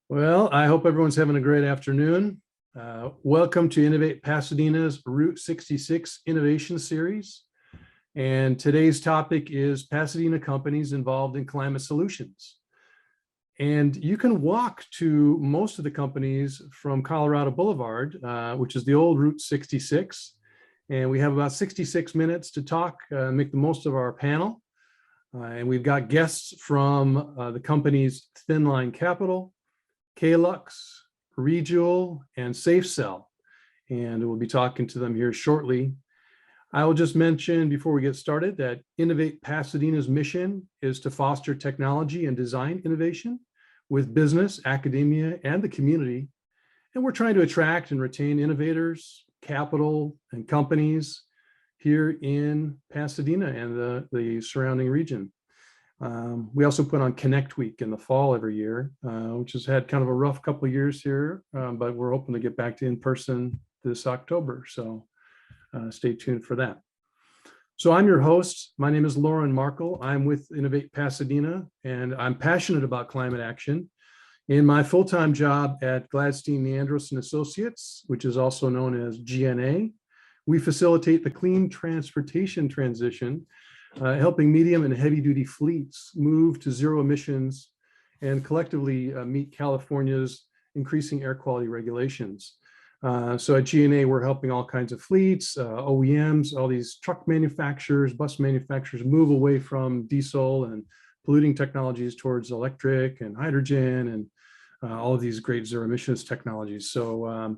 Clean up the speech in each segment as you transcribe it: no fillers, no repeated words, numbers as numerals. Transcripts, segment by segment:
Well, I hope everyone's having a great afternoon. Welcome to Innovate Pasadena's Route 66 Innovation Series. And today's topic is Pasadena companies involved in climate solutions. And you can walk to most of the companies from Colorado Boulevard, which is the old Route 66. And we have about 66 minutes to talk, make the most of our panel. And we've got guests from the companies Thin Line Capital, Caelux, ReJoule, and SAFCell, and we'll be talking to them here shortly. I will just mention before we get started that Innovate Pasadena's mission is to foster technology and design innovation with business, academia, and the community. And we're trying to attract and retain innovators, capital, and companies here in Pasadena and the surrounding region. We also put on Connect Week in the fall every year, which has had kind of a rough couple of years here, but we're hoping to get back to in-person this October. So stay tuned for that. So I'm your host. My name is Lawren Markle. I'm with Innovate Pasadena, and I'm passionate about climate action. In my full-time job at Gladstein Neandros and Associates, which is also known as GNA, we facilitate the clean transportation transition, helping medium and heavy duty fleets move to zero emissions and collectively meet California's increasing air quality regulations. So at GNA, we're helping all kinds of fleets, OEMs, all these truck manufacturers, bus manufacturers move away from diesel and polluting technologies towards electric and hydrogen and all of these great zero emissions technologies. So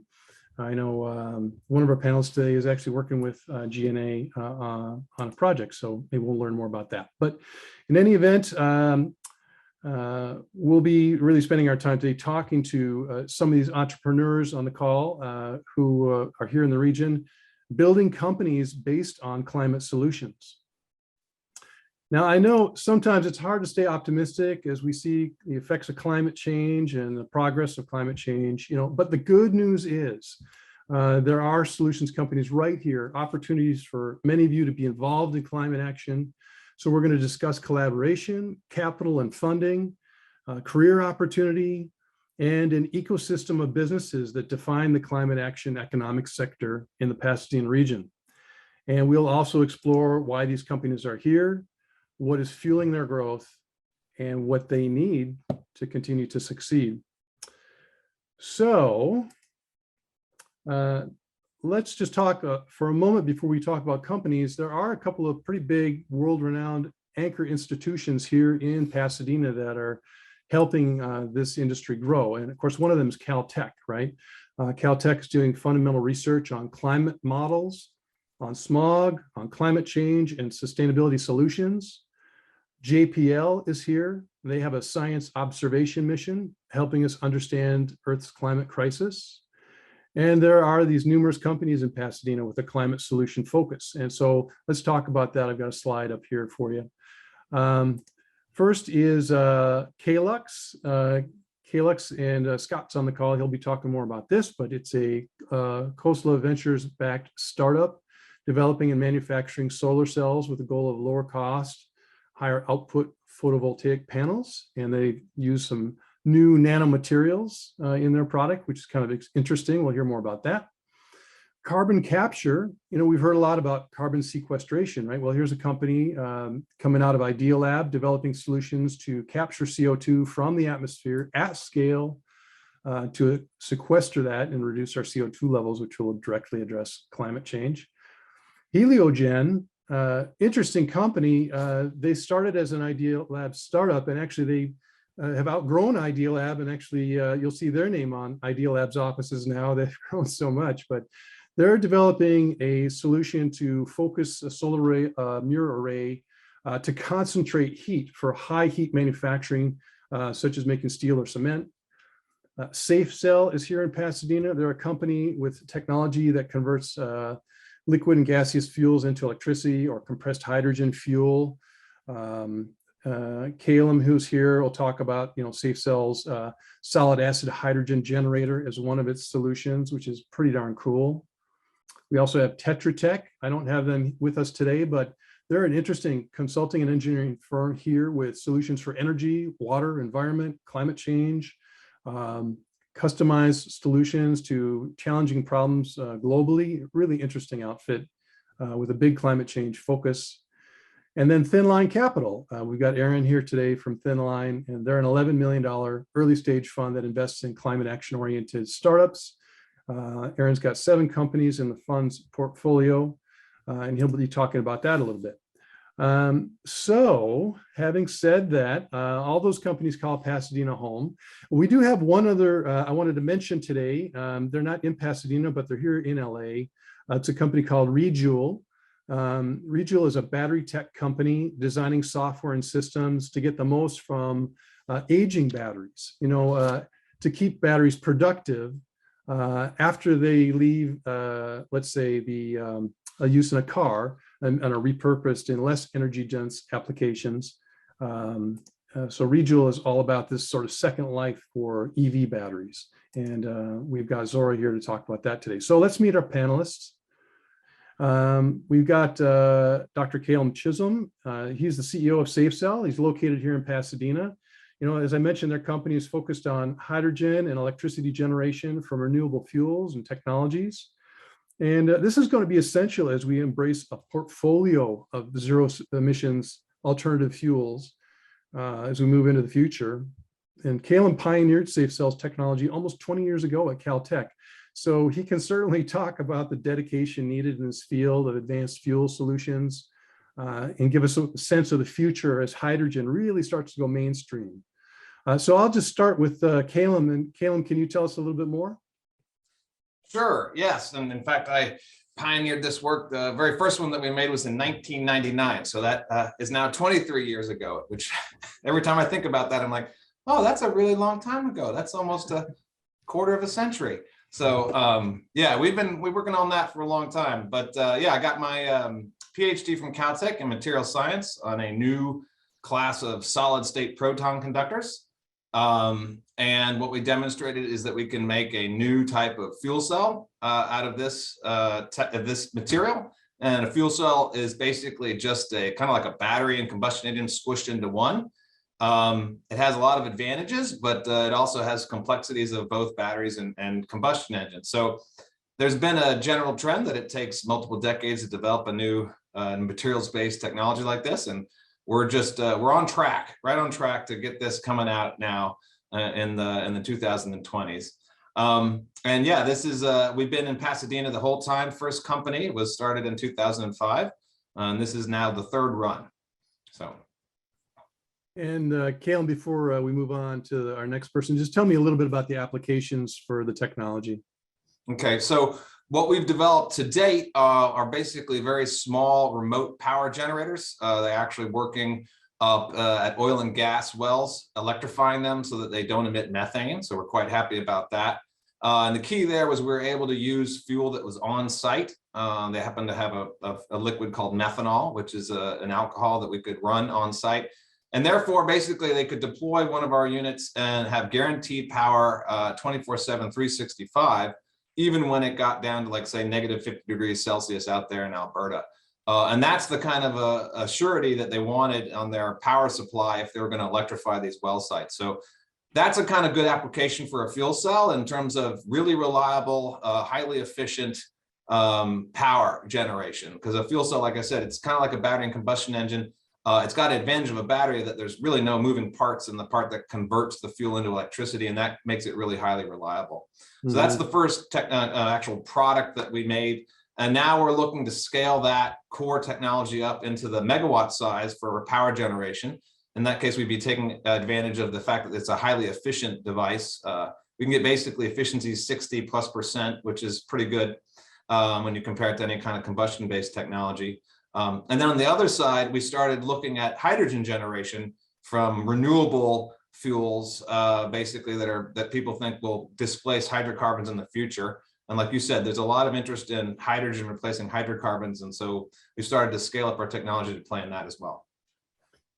I know one of our panelists today is actually working with GNA on a project, so maybe we'll learn more about that. But in any event, we'll be really spending our time today talking to some of these entrepreneurs on the call who are here in the region, building companies based on climate solutions. Now, I know sometimes it's hard to stay optimistic as we see the effects of climate change and the progress of climate change, but the good news is there are solutions companies right here, opportunities for many of you to be involved in climate action. So we're going to discuss collaboration, capital and funding, career opportunity, and an ecosystem of businesses that define the climate action economic sector in the Pasadena region. And we'll also explore why these companies are here, what is fueling their growth, and what they need to continue to succeed. So let's just talk for a moment before we talk about companies. There are a couple of pretty big world-renowned anchor institutions here in Pasadena that are helping this industry grow. And of course, one of them is Caltech, right? Caltech is doing fundamental research on climate models, on smog, on climate change and sustainability solutions. JPL is here. They have a science observation mission helping us understand Earth's climate crisis. And there are these numerous companies in Pasadena with a climate solution focus. And so let's talk about that. I've got a slide up here for you. First is Caelux. Caelux and Scott's on the call. He'll be talking more about this, but it's a Khosla Ventures-backed startup developing and manufacturing solar cells with the goal of lower cost, higher output photovoltaic panels. And they use some new nanomaterials in their product, which is kind of interesting. We'll hear more about that. Carbon capture, we've heard a lot about carbon sequestration, right? Well, here's a company coming out of Idea Lab, developing solutions to capture CO2 from the atmosphere at scale to sequester that and reduce our CO2 levels, which will directly address climate change. Heliogen, interesting company. They started as an Idea Lab startup, and actually they have outgrown Idea Lab, and actually you'll see their name on Idea Lab's offices now. They've grown so much, but they're developing a solution to focus a solar array, mirror array to concentrate heat for high heat manufacturing, such as making steel or cement. SAFCell is here in Pasadena. They're a company with technology that converts liquid and gaseous fuels into electricity or compressed hydrogen fuel. Calum, who's here, will talk about SAFCell's solid acid hydrogen generator as one of its solutions, which is pretty darn cool. We also have Tetra Tech. I don't have them with us today, but they're an interesting consulting and engineering firm here with solutions for energy, water, environment, climate change, customized solutions to challenging problems globally. Really interesting outfit with a big climate change focus. And then Thin Line Capital. We've got Aaron here today from Thin Line, and they're an $11 million early stage fund that invests in climate action oriented startups. Aaron's got 7 companies in the fund's portfolio, and he'll be talking about that a little bit. So having said that, all those companies call Pasadena home. We do have one other I wanted to mention today. They're not in Pasadena, but they're here in LA. It's a company called ReJoule. ReJoule is a battery tech company designing software and systems to get the most from aging batteries, to keep batteries productive after they leave, let's say, the use in a car and are repurposed in less energy dense applications. So ReJoule is all about this sort of second life for EV batteries. And we've got Zora here to talk about that today. So let's meet our panelists. We've got Dr. Calum Chisholm. He's the CEO of SAFCell. He's located here in Pasadena. As I mentioned, their company is focused on hydrogen and electricity generation from renewable fuels and technologies. And this is going to be essential as we embrace a portfolio of zero emissions alternative fuels as we move into the future. And Calum pioneered SAFCell's technology almost 20 years ago at Caltech. So he can certainly talk about the dedication needed in this field of advanced fuel solutions and give us a sense of the future as hydrogen really starts to go mainstream. So I'll just start with Calum. And Calum, can you tell us a little bit more? Sure, yes. And in fact, I pioneered this work. The very first one that we made was in 1999. So that is now 23 years ago, which every time I think about that, I'm like, oh, that's a really long time ago. That's almost a quarter of a century. So yeah, we're working on that for a long time. But yeah, I got my PhD from Caltech in material science on a new class of solid state proton conductors. And what we demonstrated is that we can make a new type of fuel cell out of this material. And a fuel cell is basically just a kind of like a battery and combustion engine squished into one. It has a lot of advantages, but it also has complexities of both batteries and combustion engines. So there's been a general trend that it takes multiple decades to develop a new materials-based technology like this. And we're on track, right on track to get this coming out now in the 2020s. And yeah, this is we've been in Pasadena the whole time. First company was started in 2005, and this is now the 3rd run. So. And Calum, before we move on to our next person, just tell me a little bit about the applications for the technology. Okay, so what we've developed to date are basically very small remote power generators. They're actually working up at oil and gas wells, electrifying them so that they don't emit methane. So we're quite happy about that. And the key there was we were able to use fuel that was on site. They happen to have a liquid called methanol, which is an alcohol that we could run on site. And therefore, basically, they could deploy one of our units and have guaranteed power 24/7, 365, even when it got down to, like, say, negative 50 degrees Celsius out there in Alberta. And that's the kind of a surety that they wanted on their power supply if they were going to electrify these well sites. So that's a kind of good application for a fuel cell in terms of really reliable, highly efficient power generation. Because a fuel cell, like I said, it's kind of like a battery and combustion engine. It's got an advantage of a battery that there's really no moving parts in the part that converts the fuel into electricity, and that makes it really highly reliable. So that's the first actual product that we made. And now we're looking to scale that core technology up into the megawatt size for power generation. In that case, we'd be taking advantage of the fact that it's a highly efficient device. We can get basically efficiency 60+%, which is pretty good when you compare it to any kind of combustion-based technology. And then on the other side, we started looking at hydrogen generation from renewable fuels, basically that people think will displace hydrocarbons in the future. And like you said, there's a lot of interest in hydrogen replacing hydrocarbons. And so we started to scale up our technology to play in that as well.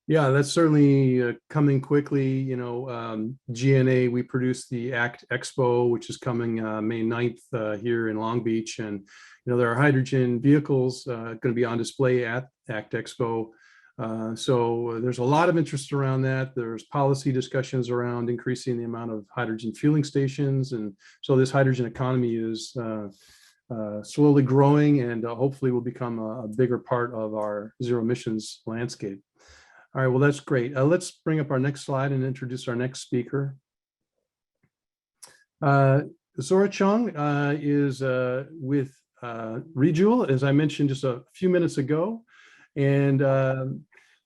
Yeah, that's certainly coming quickly. GNA, we produced the ACT Expo, which is coming May 9th here in Long Beach. And, there are hydrogen vehicles going to be on display at ACT Expo. So there's a lot of interest around that. There's policy discussions around increasing the amount of hydrogen fueling stations. And so this hydrogen economy is slowly growing and hopefully will become a bigger part of our zero emissions landscape. All right, well, that's great. Let's bring up our next slide and introduce our next speaker. Zora Chung is with ReJoule, as I mentioned just a few minutes ago. And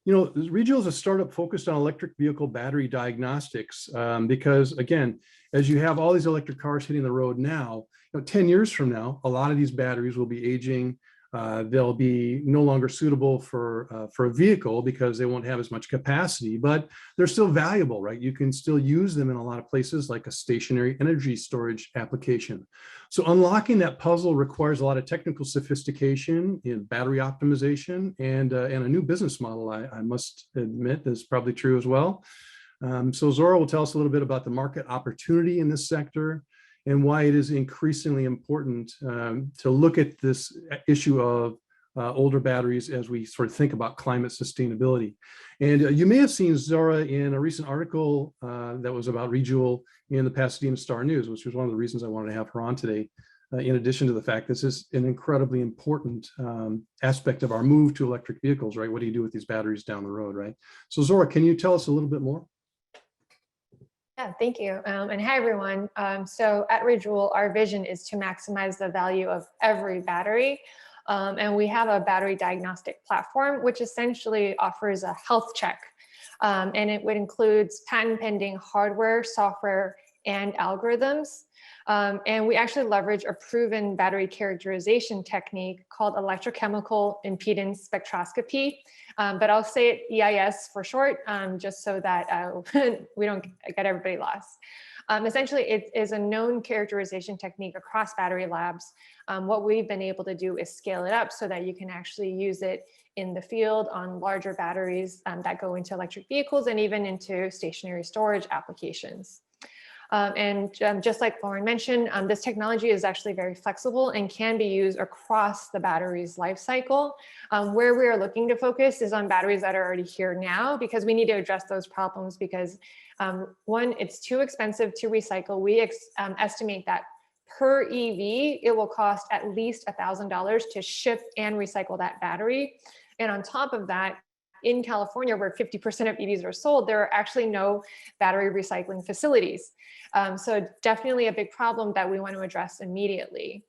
ReJoule is a startup focused on electric vehicle battery diagnostics because, again, as you have all these electric cars hitting the road now, 10 years from now, a lot of these batteries will be aging. They'll be no longer suitable for a vehicle because they won't have as much capacity, but they're still valuable, right? You can still use them in a lot of places like a stationary energy storage application. So unlocking that puzzle requires a lot of technical sophistication in battery optimization and a new business model, I must admit, is probably true as well. So Zora will tell us a little bit about the market opportunity in this sector and why it is increasingly important to look at this issue of older batteries as we sort of think about climate sustainability. And you may have seen Zora in a recent article that was about ReJoule in the Pasadena Star News, which was one of the reasons I wanted to have her on today, in addition to the fact this is an incredibly important aspect of our move to electric vehicles, right? What do you do with these batteries down the road, right? So Zora, can you tell us a little bit more? Yeah, thank you. And hi, everyone. So at ReJoule, our vision is to maximize the value of every battery. And we have a battery diagnostic platform, which essentially offers a health check. And it includes patent pending hardware, software, and algorithms. And we actually leverage a proven battery characterization technique called electrochemical impedance spectroscopy. But I'll say it EIS for short, just so that we don't get everybody lost. Essentially, it is a known characterization technique across battery labs. What we've been able to do is scale it up so that you can actually use it in the field on larger batteries that go into electric vehicles and even into stationary storage applications. Just like Lawren mentioned, this technology is actually very flexible and can be used across the battery's life cycle. Where we are looking to focus is on batteries that are already here now, because we need to address those problems because one, it's too expensive to recycle. We estimate that per EV, it will cost at least $1,000 to ship and recycle that battery. And on top of that, in California, where 50% of EVs are sold, there are actually no battery recycling facilities. So definitely a big problem that we want to address immediately.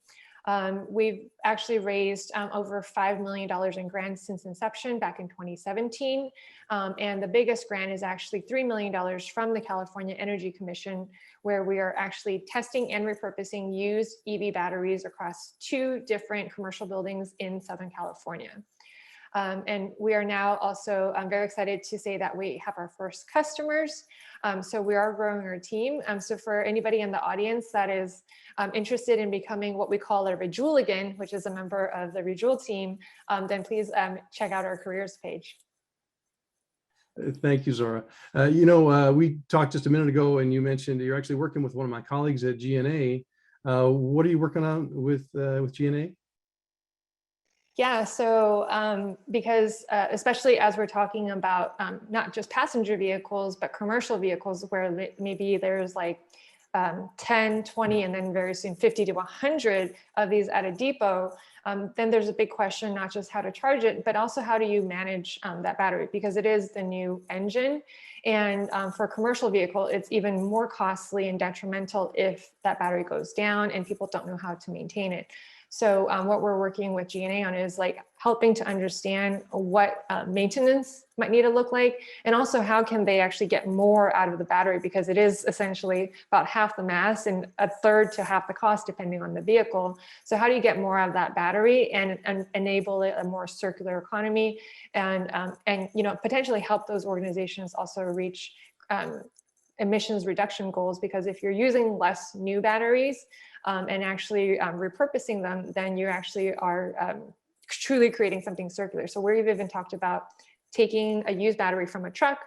We've actually raised over $5 million in grants since inception back in 2017. And the biggest grant is actually $3 million from the California Energy Commission, where we are actually testing and repurposing used EV batteries across 2 different commercial buildings in Southern California. And we are now also very excited to say that we have our first customers. So we are growing our team. So for anybody in the audience that is interested in becoming what we call a ReJoule, which is a member of the ReJoule team, then please check out our careers page. Thank you, Zora. We talked just a minute ago and you mentioned you're actually working with one of my colleagues at GNA. What are you working on with GNA? Yeah, so because especially as we're talking about not just passenger vehicles, but commercial vehicles where maybe there's like 10, 20, and then very soon 50 to 100 of these at a depot, then there's a big question, not just how to charge it, but also how do you manage that battery, because it is the new engine. And for a commercial vehicle, it's even more costly and detrimental if that battery goes down and people don't know how to maintain it. So what we're working with GNA on is like helping to understand what maintenance might need to look like, and also how can they actually get more out of the battery, because it is essentially about half the mass and a third to half the cost depending on the vehicle. So how do you get more out of that battery and enable it a more circular economy and potentially help those organizations also reach emissions reduction goals, because if you're using less new batteries and actually repurposing them, then you actually are truly creating something circular. So we've even talked about taking a used battery from a truck,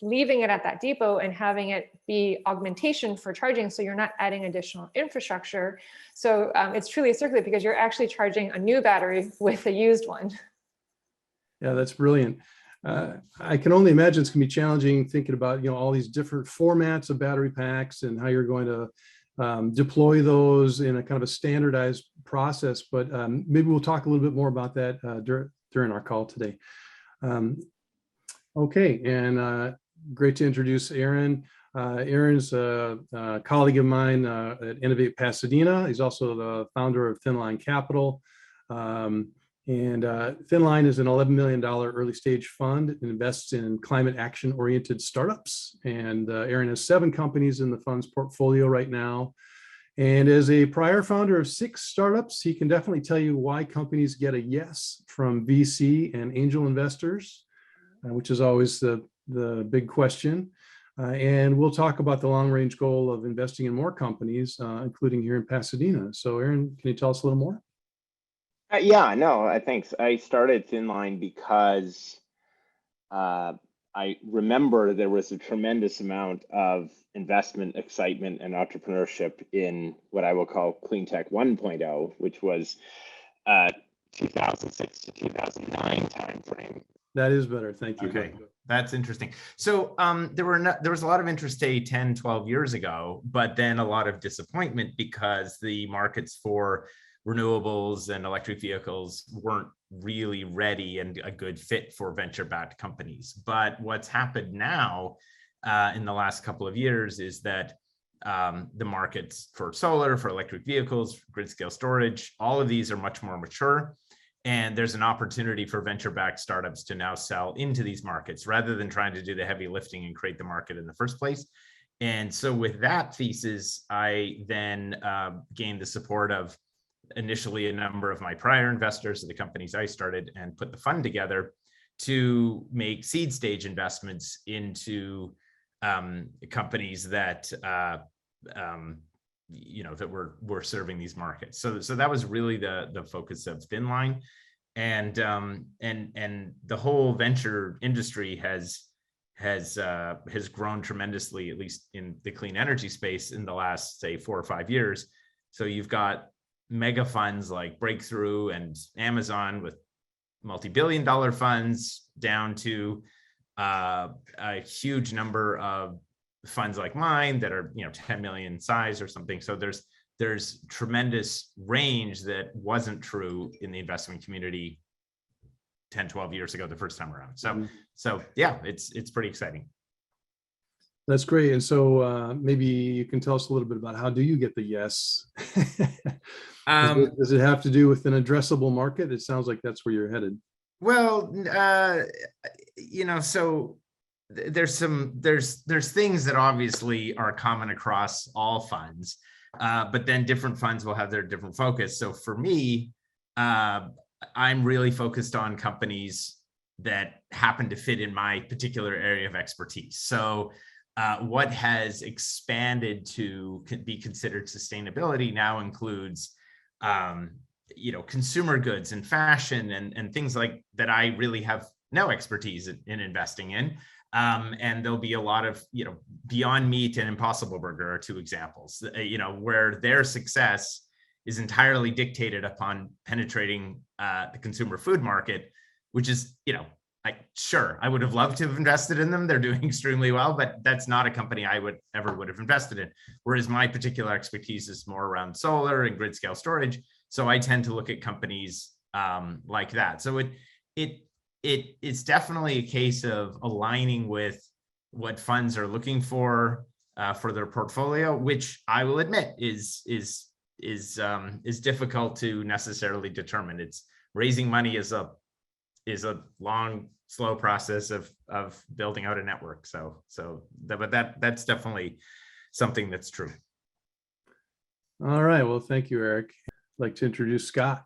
leaving it at that depot and having it be augmentation for charging, so you're not adding additional infrastructure. So it's truly circular because you're actually charging a new battery with a used one. Yeah, that's brilliant. I can only imagine it's going to be challenging thinking about, all these different formats of battery packs and how you're going to deploy those in a kind of a standardized process. But maybe we'll talk a little bit more about that during our call today. Okay, and great to introduce Aaron. Aaron's a colleague of mine at Innovate Pasadena. He's also the founder of Thinline Capital. And Thinline is an $11 million early stage fund and invests in climate action oriented startups. And Aaron has 7 companies in the fund's portfolio right now. And as a prior founder of 6 startups, he can definitely tell you why companies get a yes from VC and angel investors, which is always the big question. And we'll talk about the long range goal of investing in more companies, including here in Pasadena. So Aaron, can you tell us a little more? Yeah, no, thanks. I started Thinline because I remember there was a tremendous amount of investment, excitement, and entrepreneurship in what I will call cleantech 1.0, which was 2006 to 2009 timeframe. That is better. Thank you. Okay, that's interesting. So there was a lot of interest, say, 10, 12 years ago, but then a lot of disappointment because the markets for renewables and electric vehicles weren't really ready and a good fit for venture-backed companies. But what's happened now in the last couple of years is that the markets for solar, for electric vehicles, grid scale storage, all of these are much more mature. And there's an opportunity for venture-backed startups to now sell into these markets rather than trying to do the heavy lifting and create the market in the first place. And so with that thesis, I then gained the support of initially a number of my prior investors of the companies I started and put the fund together to make seed stage investments into companies that that were serving these markets. So that was really the focus of Thinline, and the whole venture industry has grown tremendously, at least in the clean energy space in the last, say, 4 or 5 years. So you've got mega funds like Breakthrough and Amazon with multi-billion-dollar funds down to a huge number of funds like mine that are 10 million size or something. So there's tremendous range that wasn't true in the investment community 10, 12 years ago the first time around. So yeah, it's pretty exciting. That's great. And so maybe you can tell us a little bit about how do you get the yes? Does it have to do with an addressable market? It sounds like that's where you're headed. Well, so there's things that obviously are common across all funds, but then different funds will have their different focus. So for me, I'm really focused on companies that happen to fit in my particular area of expertise. So what has expanded to be considered sustainability now includes consumer goods and fashion and things like that I really have no expertise in investing in. And there'll be a lot of, Beyond Meat and Impossible Burger are 2 examples, where their success is entirely dictated upon penetrating the consumer food market, which is, sure, I would have loved to have invested in them. They're doing extremely well, but that's not a company I would have invested in. Whereas my particular expertise is more around solar and grid scale storage. So I tend to look at companies like that. So it's definitely a case of aligning with what funds are looking for their portfolio, which I will admit is difficult to necessarily determine. It's raising money is a long, slow process of building out a network. But that's definitely something that's true. All right. Well, thank you, Eric. I'd like to introduce Scott.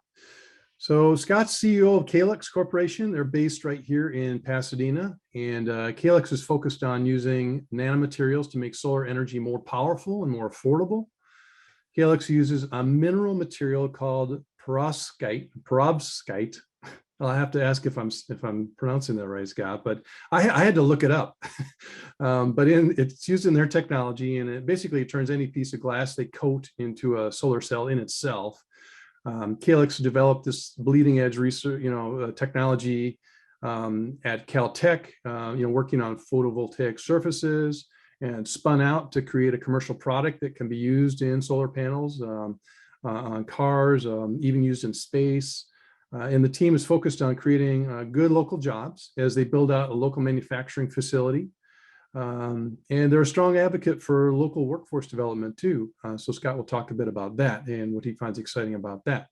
So Scott's CEO of Caelux Corporation. They're based right here in Pasadena, and Caelux is focused on using nanomaterials to make solar energy more powerful and more affordable. Caelux uses a mineral material called perovskite. I'll have to ask if I'm pronouncing that right, Scott, but I had to look it up. But it's used in their technology, and it turns any piece of glass they coat into a solar cell in itself. Caelux developed this bleeding edge research, technology at Caltech, working on photovoltaic surfaces, and spun out to create a commercial product that can be used in solar panels, on cars, even used in space. And the team is focused on creating good local jobs as they build out a local manufacturing facility. And they're a strong advocate for local workforce development too. So Scott will talk a bit about that and what he finds exciting about that.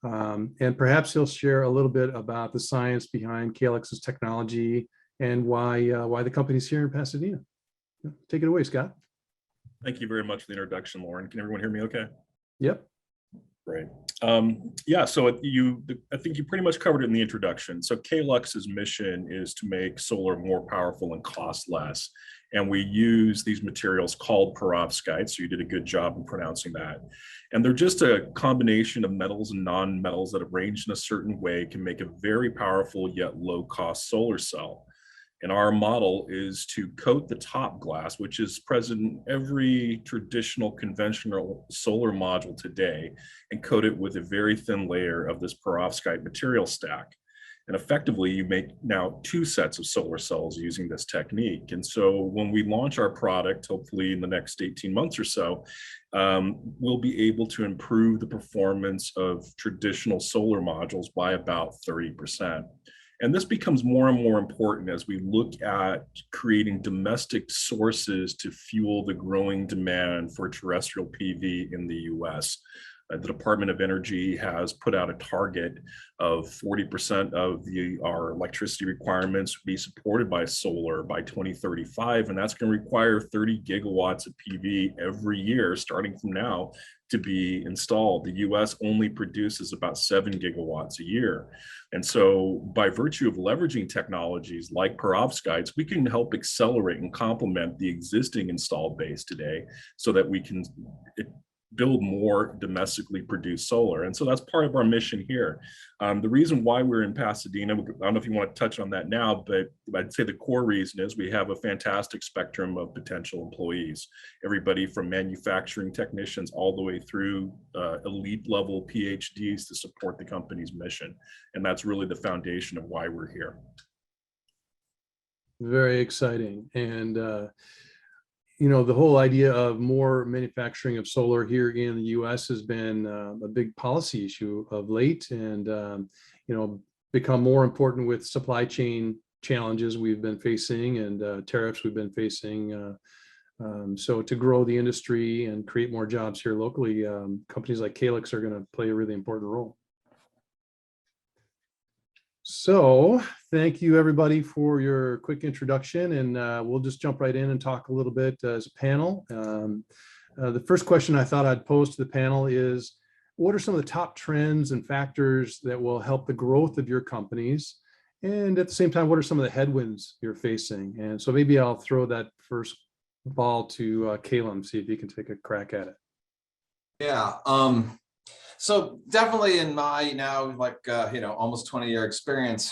And perhaps he'll share a little bit about the science behind Caelyx's technology and why the company's here in Pasadena. Take it away, Scott. Thank you very much for the introduction, Lawren. Can everyone hear me okay? Yep. Great. Yeah, so I think you pretty much covered it in the introduction. So Caelyx's mission is to make solar more powerful and cost less. And we use these materials called perovskite. So you did a good job in pronouncing that. And they're just a combination of metals and non-metals that arranged in a certain way can make a very powerful yet low cost solar cell. And our model is to coat the top glass, which is present in every traditional conventional solar module today, and coat it with a very thin layer of this perovskite material stack. And effectively, you make now 2 sets of solar cells using this technique. And so when we launch our product, hopefully in the next 18 months or so, we'll be able to improve the performance of traditional solar modules by about 30%. And this becomes more and more important as we look at creating domestic sources to fuel the growing demand for terrestrial PV in the US. The Department of Energy has put out a target of 40% of our electricity requirements be supported by solar by 2035, and that's going to require 30 gigawatts of PV every year starting from now to be installed. The US only produces about 7 gigawatts a year. And so by virtue of leveraging technologies like perovskites, we can help accelerate and complement the existing installed base today so that we can build more domestically produced solar. And so that's part of our mission here. The reason why we're in Pasadena, I don't know if you want to touch on that now, but I'd say the core reason is we have a fantastic spectrum of potential employees, everybody from manufacturing technicians all the way through elite level PhDs to support the company's mission. And that's really the foundation of why we're here. Very exciting. And the whole idea of more manufacturing of solar here in the US has been a big policy issue of late, and become more important with supply chain challenges we've been facing and tariffs we've been facing. So to grow the industry and create more jobs here locally, companies like Caelux are going to play a really important role. So thank you everybody for your quick introduction, and we'll just jump right in and talk a little bit as a panel. The first question I thought I'd pose to the panel is, what are some of the top trends and factors that will help the growth of your companies? And at the same time, what are some of the headwinds you're facing? And so maybe I'll throw that first ball to Calum, see if you can take a crack at it. Yeah. So definitely in my now almost 20-year experience,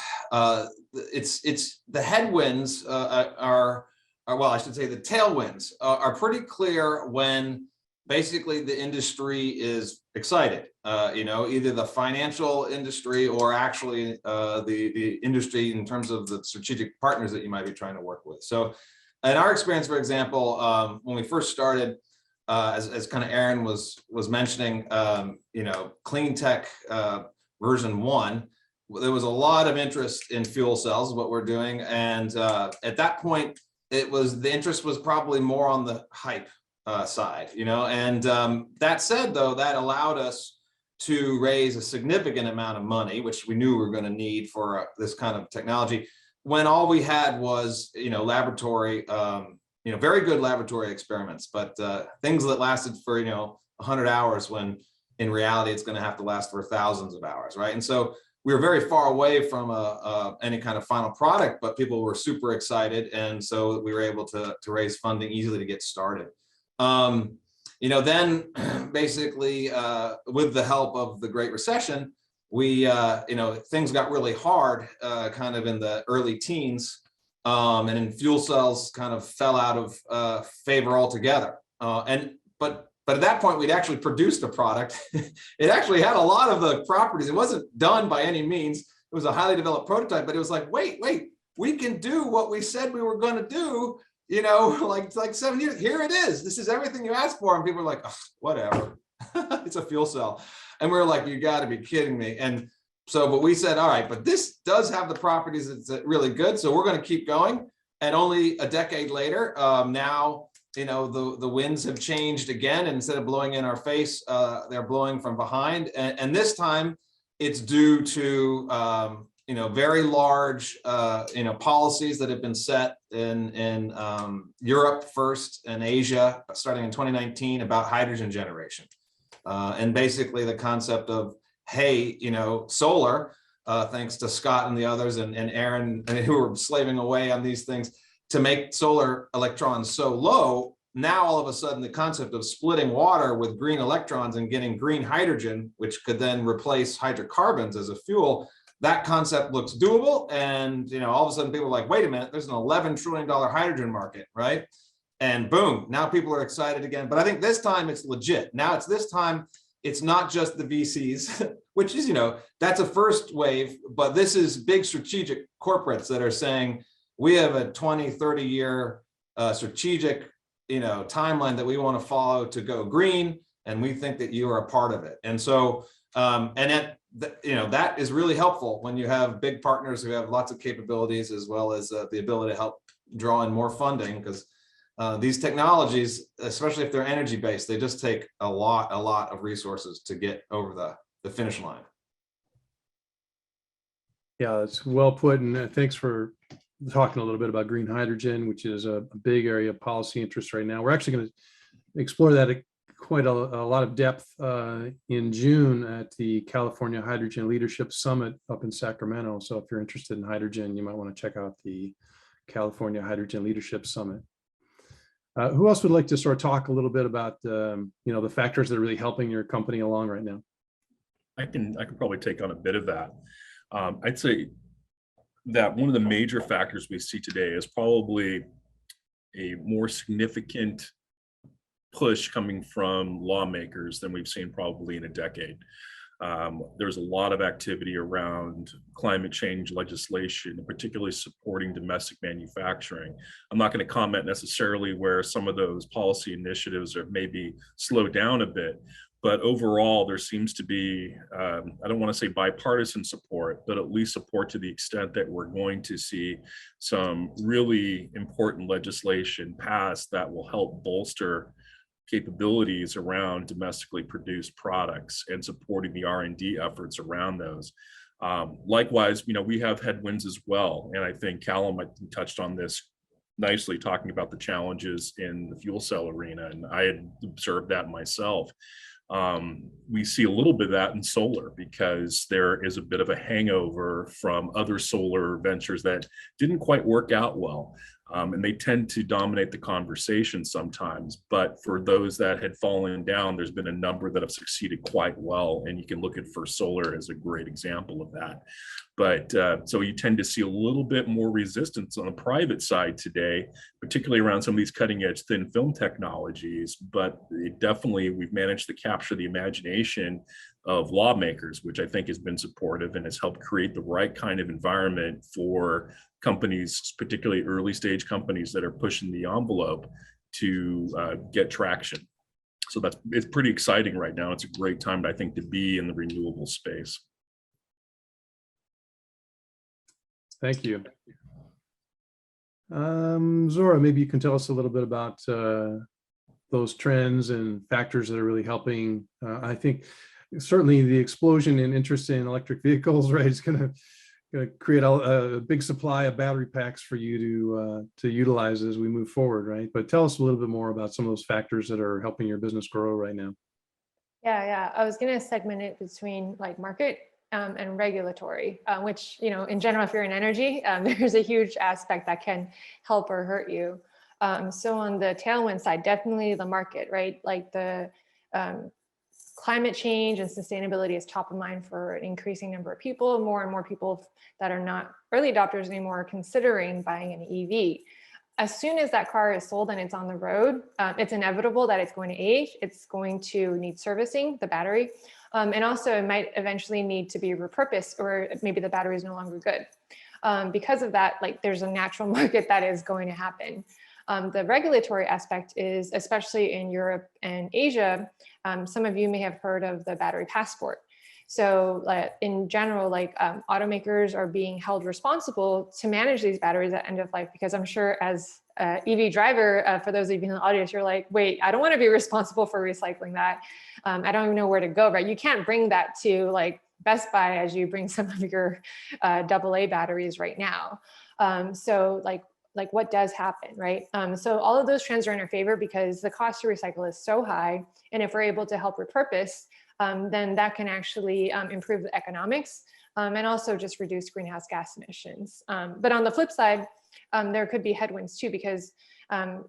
it's the headwinds are well, I should say the tailwinds are pretty clear when basically the industry is excited. Either the financial industry or actually the industry in terms of the strategic partners that you might be trying to work with. So in our experience, for example, when we first started, as kind of Aaron was mentioning, cleantech version 1, there was a lot of interest in fuel cells, what we're doing. And at that point, the interest was probably more on the hype side, and that said, though, that allowed us to raise a significant amount of money, which we knew we were going to need for this kind of technology, when all we had was, laboratory, very good laboratory experiments, but things that lasted for, 100 hours, when in reality, it's going to have to last for thousands of hours, right? And so we were very far away from any kind of final product, but people were super excited. And so we were able to raise funding easily to get started. Then basically with the help of the Great Recession, we, things got really hard kind of in the early teens. And then fuel cells kind of fell out of favor altogether. But at that point, we'd actually produced a product. It actually had a lot of the properties. It wasn't done by any means. was a highly developed prototype, but it was like, wait, we can do what we said we were going to do, you know, like 7 years. Here it is. This is everything you asked for. And people were like, oh, whatever. It's a fuel cell. And we were like, you got to be kidding me. And so, but we said, all right, but this does have the properties that's really good. So we're going to keep going. And only a decade later, now, you know, the winds have changed again. And instead of blowing in our face, they're blowing from behind. And this time it's due to, you know, very large, you know, policies that have been set in Europe first and Asia, starting in 2019, about hydrogen generation. And basically the concept of, hey, you know, solar, thanks to Scott and the others and Aaron, who were slaving away on these things to make solar electrons so low. Now, all of a sudden, the concept of splitting water with green electrons and getting green hydrogen, which could then replace hydrocarbons as a fuel, that concept looks doable. And, you know, all of a sudden people are like, wait a minute, there's an $11 trillion hydrogen market, right? And boom, now people are excited again. But I think this time it's legit. Now it's this time, it's not just the VCs, which is, you know, that's a first wave, but this is big strategic corporates that are saying, we have a 20, 30 year strategic, you know, timeline that we want to follow to go green. And we think that you are a part of it. And so, you know, that is really helpful when you have big partners who have lots of capabilities, as well as the ability to help draw in more funding, because these technologies, especially if they're energy based, they just take a lot of resources to get over the finish line. Yeah, that's well put. And thanks for talking a little bit about green hydrogen, which is a big area of policy interest right now. We're actually going to explore that at quite a lot of depth in June at the California Hydrogen Leadership Summit up in Sacramento. So if you're interested in hydrogen, you might want to check out the California Hydrogen Leadership Summit. Who else would like to sort of talk a little bit about you know, the factors that are really helping your company along right now? I can probably take on a bit of that. I'd say that one of the major factors we see today is probably a more significant push coming from lawmakers than we've seen probably in a decade. There's a lot of activity around climate change legislation, particularly supporting domestic manufacturing. I'm not going to comment necessarily where some of those policy initiatives are maybe slowed down a bit, but overall there seems to be, I don't want to say bipartisan support, but at least support to the extent that we're going to see some really important legislation passed that will help bolster capabilities around domestically produced products and supporting the R&D efforts around those. Likewise, you know, we have headwinds as well. And I think Calum touched on this nicely, talking about the challenges in the fuel cell arena. And I had observed that myself. We see a little bit of that in solar because there is a bit of a hangover from other solar ventures that didn't quite work out well. And they tend to dominate the conversation sometimes. But for those that had fallen down, there's been a number that have succeeded quite well. And you can look at First Solar as a great example of that. But so you tend to see a little bit more resistance on the private side today, particularly around some of these cutting edge thin film technologies. But it definitely, we've managed to capture the imagination of lawmakers, which I think has been supportive and has helped create the right kind of environment for companies, particularly early stage companies that are pushing the envelope to get traction. So it's pretty exciting right now. It's a great time, I think, to be in the renewable space. Thank you. Zora, maybe you can tell us a little bit about those trends and factors that are really helping. I think certainly the explosion in interest in electric vehicles, right, is going to create a big supply of battery packs for you to utilize as we move forward, right? But tell us a little bit more about some of those factors that are helping your business grow right now. Yeah. I was going to segment it between like market and regulatory, which, you know, in general, if you're in energy, there's a huge aspect that can help or hurt you. So on the tailwind side, definitely the market, right? Like the climate change and sustainability is top of mind for an increasing number of people. More and more people that are not early adopters anymore are considering buying an EV. as soon as that car is sold and it's on the road, it's inevitable that it's going to age. It's going to need servicing, the battery. And also it might eventually need to be repurposed, or maybe the battery is no longer good. Because of that, like there's a natural market that is going to happen. The regulatory aspect is, especially in Europe and Asia, some of you may have heard of the battery passport. So in general, like automakers are being held responsible to manage these batteries at end of life, because I'm sure as an EV driver, for those of you in the audience, you're like, wait, I don't want to be responsible for recycling that. I don't even know where to go, right? You can't bring that to like Best Buy as you bring some of your AA batteries right now. So like what does happen, right? So all of those trends are in our favor because the cost to recycle is so high. And if we're able to help repurpose, then that can actually improve the economics and also just reduce greenhouse gas emissions. But on the flip side, there could be headwinds too, because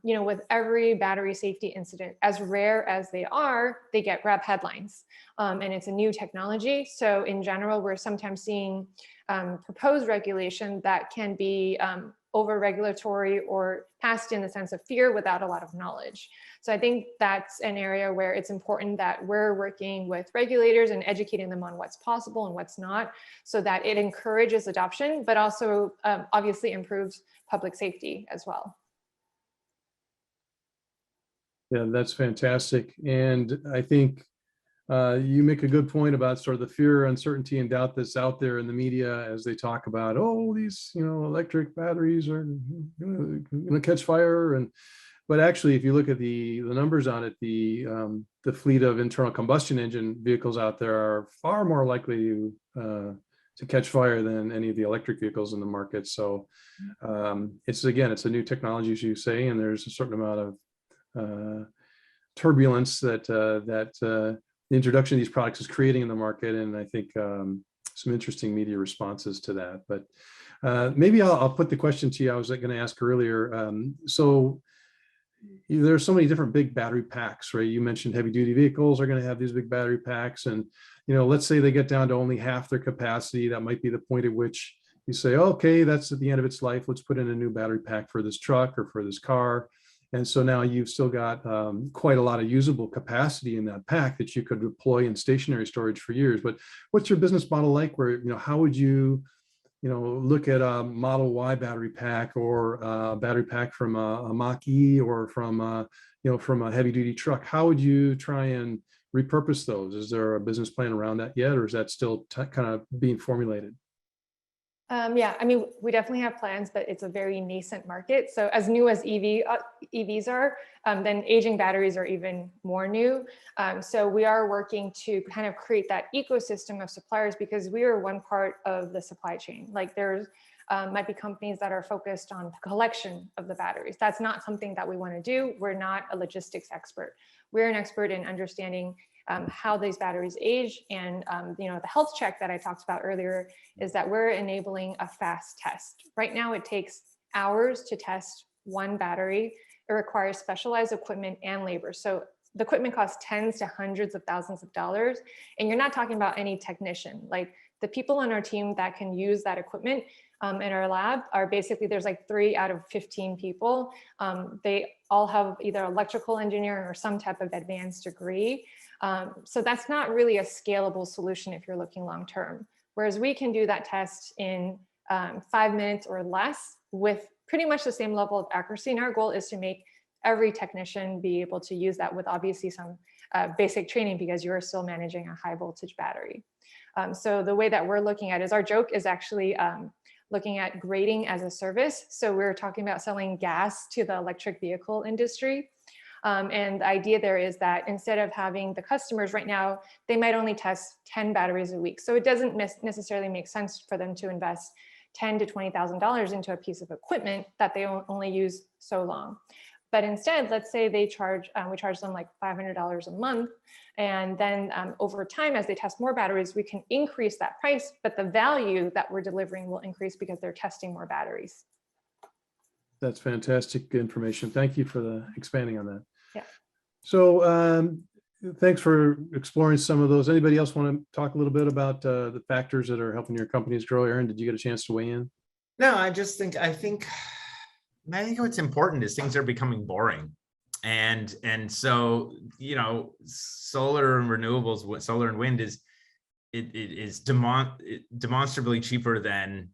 you know, with every battery safety incident, as rare as they are, they get grab headlines. And it's a new technology. So in general, we're sometimes seeing proposed regulation that can be over-regulatory or passed in the sense of fear without a lot of knowledge. So I think that's an area where it's important that we're working with regulators and educating them on what's possible and what's not, so that it encourages adoption, but also obviously improves public safety as well. Yeah, that's fantastic. And I think you make a good point about sort of the fear, uncertainty, and doubt that's out there in the media as they talk about, oh, these, you know, electric batteries are going to catch fire. But actually, if you look at the numbers on it, the fleet of internal combustion engine vehicles out there are far more likely to catch fire than any of the electric vehicles in the market. So it's a new technology, as you say, and there's a certain amount of turbulence that the introduction of these products is creating in the market, and I think some interesting media responses to that. But maybe I'll put the question to you I was going to ask earlier. So there's so many different big battery packs, right? You mentioned heavy duty vehicles are going to have these big battery packs, and you know, let's say they get down to only half their capacity. That might be the point at which you say, okay, that's at the end of its life. Let's put in a new battery pack for this truck or for this car. And so now you've still got quite a lot of usable capacity in that pack that you could deploy in stationary storage for years. But what's your business model like? Where, you know, how would you, you know, look at a Model Y battery pack, or a battery pack from a Mach-E, or from you know, from a heavy duty truck? How would you try and repurpose those? Is there a business plan around that yet, or is that still kind of being formulated? Yeah, I mean, we definitely have plans, but it's a very nascent market. So as new as EVs are, then aging batteries are even more new. So we are working to kind of create that ecosystem of suppliers, because we are one part of the supply chain. Like there's might be companies that are focused on the collection of the batteries. That's not something that we want to do. We're not a logistics expert. We're an expert in understanding how these batteries age. And you know, the health check that I talked about earlier is that we're enabling a fast test. Right now, it takes hours to test one battery. It requires specialized equipment and labor. So the equipment costs tens to hundreds of thousands of dollars. And you're not talking about any technician. Like the people on our team that can use that equipment in our lab are basically, there's like 3 out of 15 people. They all have either electrical engineering or some type of advanced degree. So that's not really a scalable solution if you're looking long-term. Whereas we can do that test in 5 minutes or less with pretty much the same level of accuracy. And our goal is to make every technician be able to use that with obviously some basic training, because you're still managing a high voltage battery. So the way that we're looking at it is, our joke is actually looking at grading as a service. So we're talking about selling gas to the electric vehicle industry. And the idea there is that instead of having the customers right now, they might only test 10 batteries a week. So it doesn't necessarily make sense for them to invest $10,000 to $20,000 into a piece of equipment that they only use so long. But instead, let's say they charge, we charge them like $500 a month. And then over time, as they test more batteries, we can increase that price, but the value that we're delivering will increase because they're testing more batteries. That's fantastic information. Thank you for expanding on that. Yeah. So thanks for exploring some of those. Anybody else want to talk a little bit about the factors that are helping your companies grow? Aaron, did you get a chance to weigh in? No, I think I think what's important is things are becoming boring. And so, solar and renewables, solar and wind is demonstrably cheaper than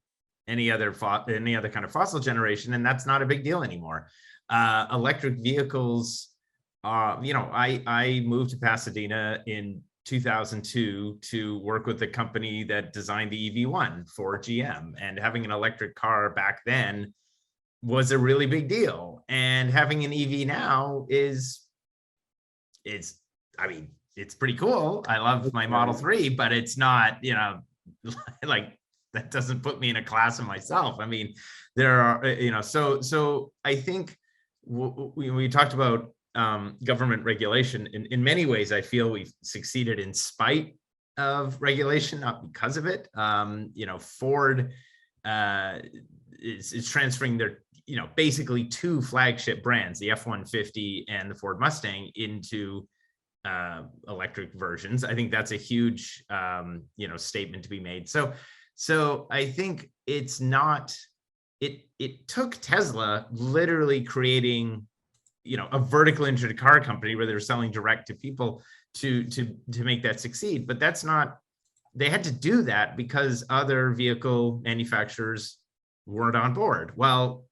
any other kind of fossil generation, and that's not a big deal anymore. Electric vehicles, I moved to Pasadena in 2002 to work with the company that designed the EV1 for GM, and having an electric car back then was a really big deal. And having an EV now it's pretty cool. I love my Model 3, but it's not, like, that doesn't put me in a class of myself. I mean, there are, so I think we talked about government regulation. In many ways, I feel we've succeeded in spite of regulation, not because of it. Ford is transferring their, basically two flagship brands, the F-150 and the Ford Mustang, into electric versions. I think that's a huge, statement to be made. So I think it's not, it took Tesla literally creating, a vertically integrated car company where they're selling direct to people to make that succeed. But that's not, they had to do that because other vehicle manufacturers weren't on board. Well,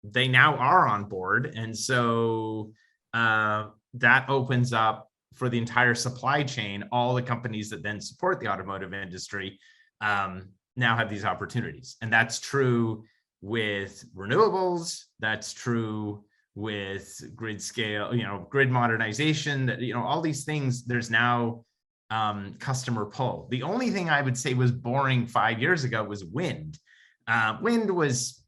they now are on board. And so that opens up for the entire supply chain. All the companies that then support the automotive industry now have these opportunities. And that's true with renewables. That's true with grid scale, grid modernization, that, all these things, there's now customer pull. The only thing I would say was boring 5 years ago was wind. Wind was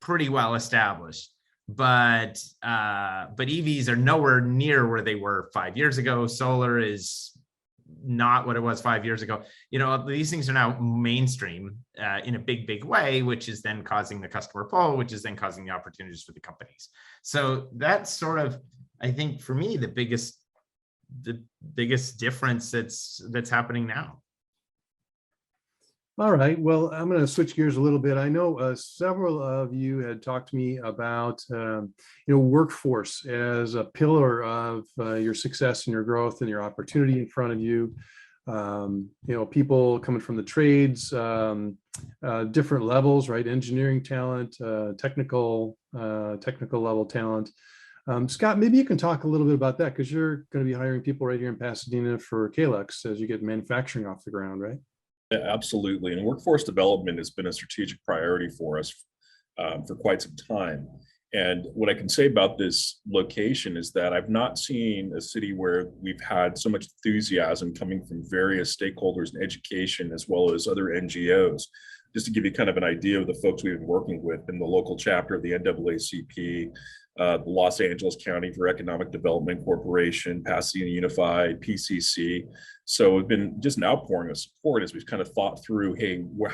pretty well established, but EVs are nowhere near where they were 5 years ago. Solar is not what it was 5 years ago. These things are now mainstream in a big way, which is then causing the customer pull, which is then causing the opportunities for the companies. So that's sort of, I think, for me, the biggest difference that's happening now. All right. Well, I'm going to switch gears a little bit. I know several of you had talked to me about, workforce as a pillar of your success and your growth and your opportunity in front of you. People coming from the trades, different levels, right? Engineering talent, technical level talent. Scott, maybe you can talk a little bit about that, because you're going to be hiring people right here in Pasadena for Caelux as you get manufacturing off the ground, right? Yeah, absolutely. And workforce development has been a strategic priority for us for quite some time. And what I can say about this location is that I've not seen a city where we've had so much enthusiasm coming from various stakeholders in education as well as other NGOs. Just to give you kind of an idea of the folks we've been working with in the local chapter of the NAACP, the Los Angeles County for Economic Development Corporation, Pasadena Unified, PCC. So we've been just an outpouring of support as we've kind of thought through, hey, what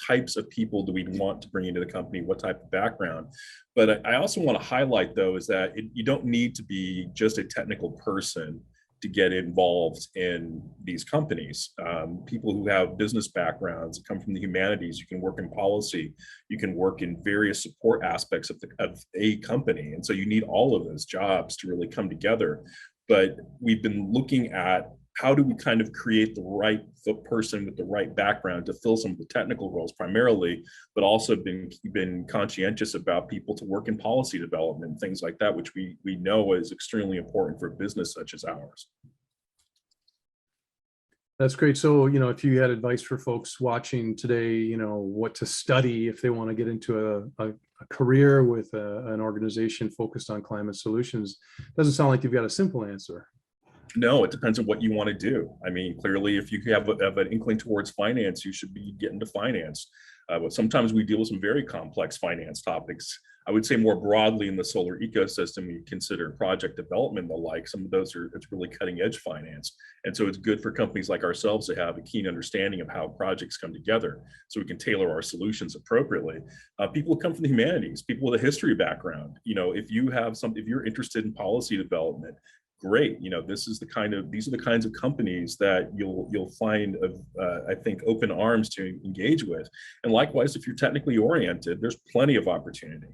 types of people do we want to bring into the company, what type of background? But I also want to highlight, though, is that you don't need to be just a technical person to get involved in these companies. People who have business backgrounds, come from the humanities, you can work in policy, you can work in various support aspects of a company. And so you need all of those jobs to really come together. But we've been looking at how do we kind of create the right person with the right background to fill some of the technical roles primarily, but also been conscientious about people to work in policy development, things like that, which we know is extremely important for a business such as ours. That's great. So, if you had advice for folks watching today, what to study if they want to get into a career with an organization focused on climate solutions, doesn't sound like you've got a simple answer. No, it depends on what you want to do. I mean, clearly, if you have an inkling towards finance, you should be getting to finance. But sometimes we deal with some very complex finance topics. I would say more broadly in the solar ecosystem, you consider project development and the like. Some of those it's really cutting edge finance. And so it's good for companies like ourselves to have a keen understanding of how projects come together so we can tailor our solutions appropriately. People who come from the humanities, people with a history background, if you're interested in policy development, great. These are the kinds of companies that you'll find I think open arms to engage with. And likewise, if you're technically oriented, there's plenty of opportunity.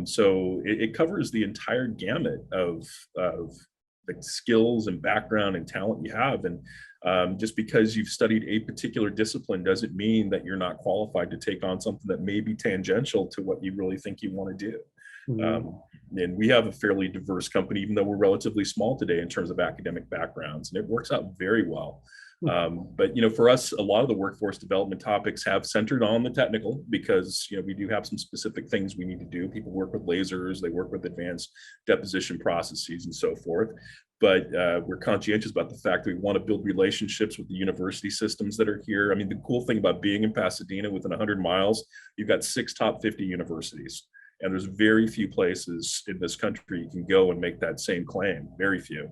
So it covers the entire gamut of the skills and background and talent you have. And just because you've studied a particular discipline doesn't mean that you're not qualified to take on something that may be tangential to what you really think you want to do. And we have a fairly diverse company, even though we're relatively small today in terms of academic backgrounds, and it works out very well. But for us, a lot of the workforce development topics have centered on the technical, because we do have some specific things we need to do. People work with lasers, they work with advanced deposition processes and so forth. But we're conscientious about the fact that we want to build relationships with the university systems that are here. I mean, the cool thing about being in Pasadena, within 100 miles, you've got 6 top 50 universities. And there's very few places in this country you can go and make that same claim, very few.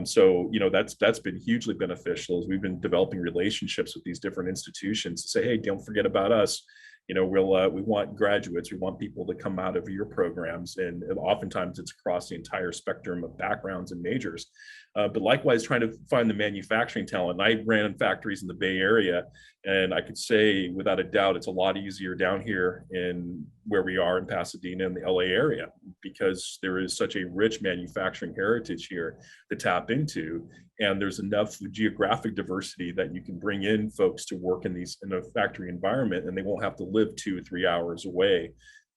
So that's been hugely beneficial as we've been developing relationships with these different institutions to say, hey, don't forget about us. We want graduates, we want people to come out of your programs, and oftentimes it's across the entire spectrum of backgrounds and majors. But likewise, trying to find the manufacturing talent. I ran factories in the Bay Area, and I could say without a doubt it's a lot easier down here in where we are in Pasadena in the LA area, because there is such a rich manufacturing heritage here to tap into, and there's enough geographic diversity that you can bring in folks to work in a factory environment, and they won't have to live 2 or 3 hours away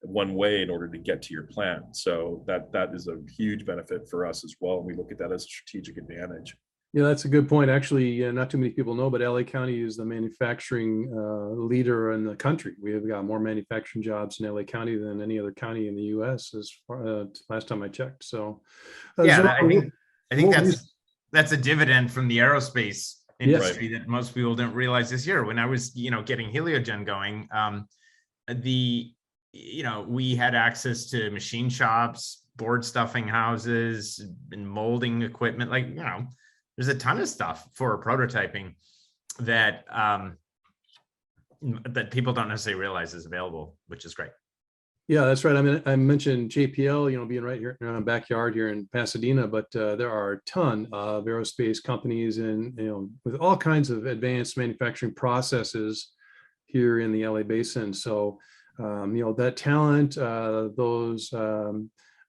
one way in order to get to your plant. So that is a huge benefit for us as well. We look at that as a strategic advantage. Yeah, that's a good point. Actually, not too many people know, but LA County is the manufacturing leader in the country. We have got more manufacturing jobs in LA County than any other county in the US, as far, last time I checked. So yeah, I think that's a dividend from the aerospace industry that most people didn't realize this year. When I was, getting Heliogen going, we had access to machine shops, board stuffing houses, and molding equipment. There's a ton of stuff for prototyping that that people don't necessarily realize is available, which is great. Yeah, that's right. I mean, I mentioned JPL, being right here in our backyard here in Pasadena, but there are a ton of aerospace companies and, with all kinds of advanced manufacturing processes here in the LA basin. So, that talent, those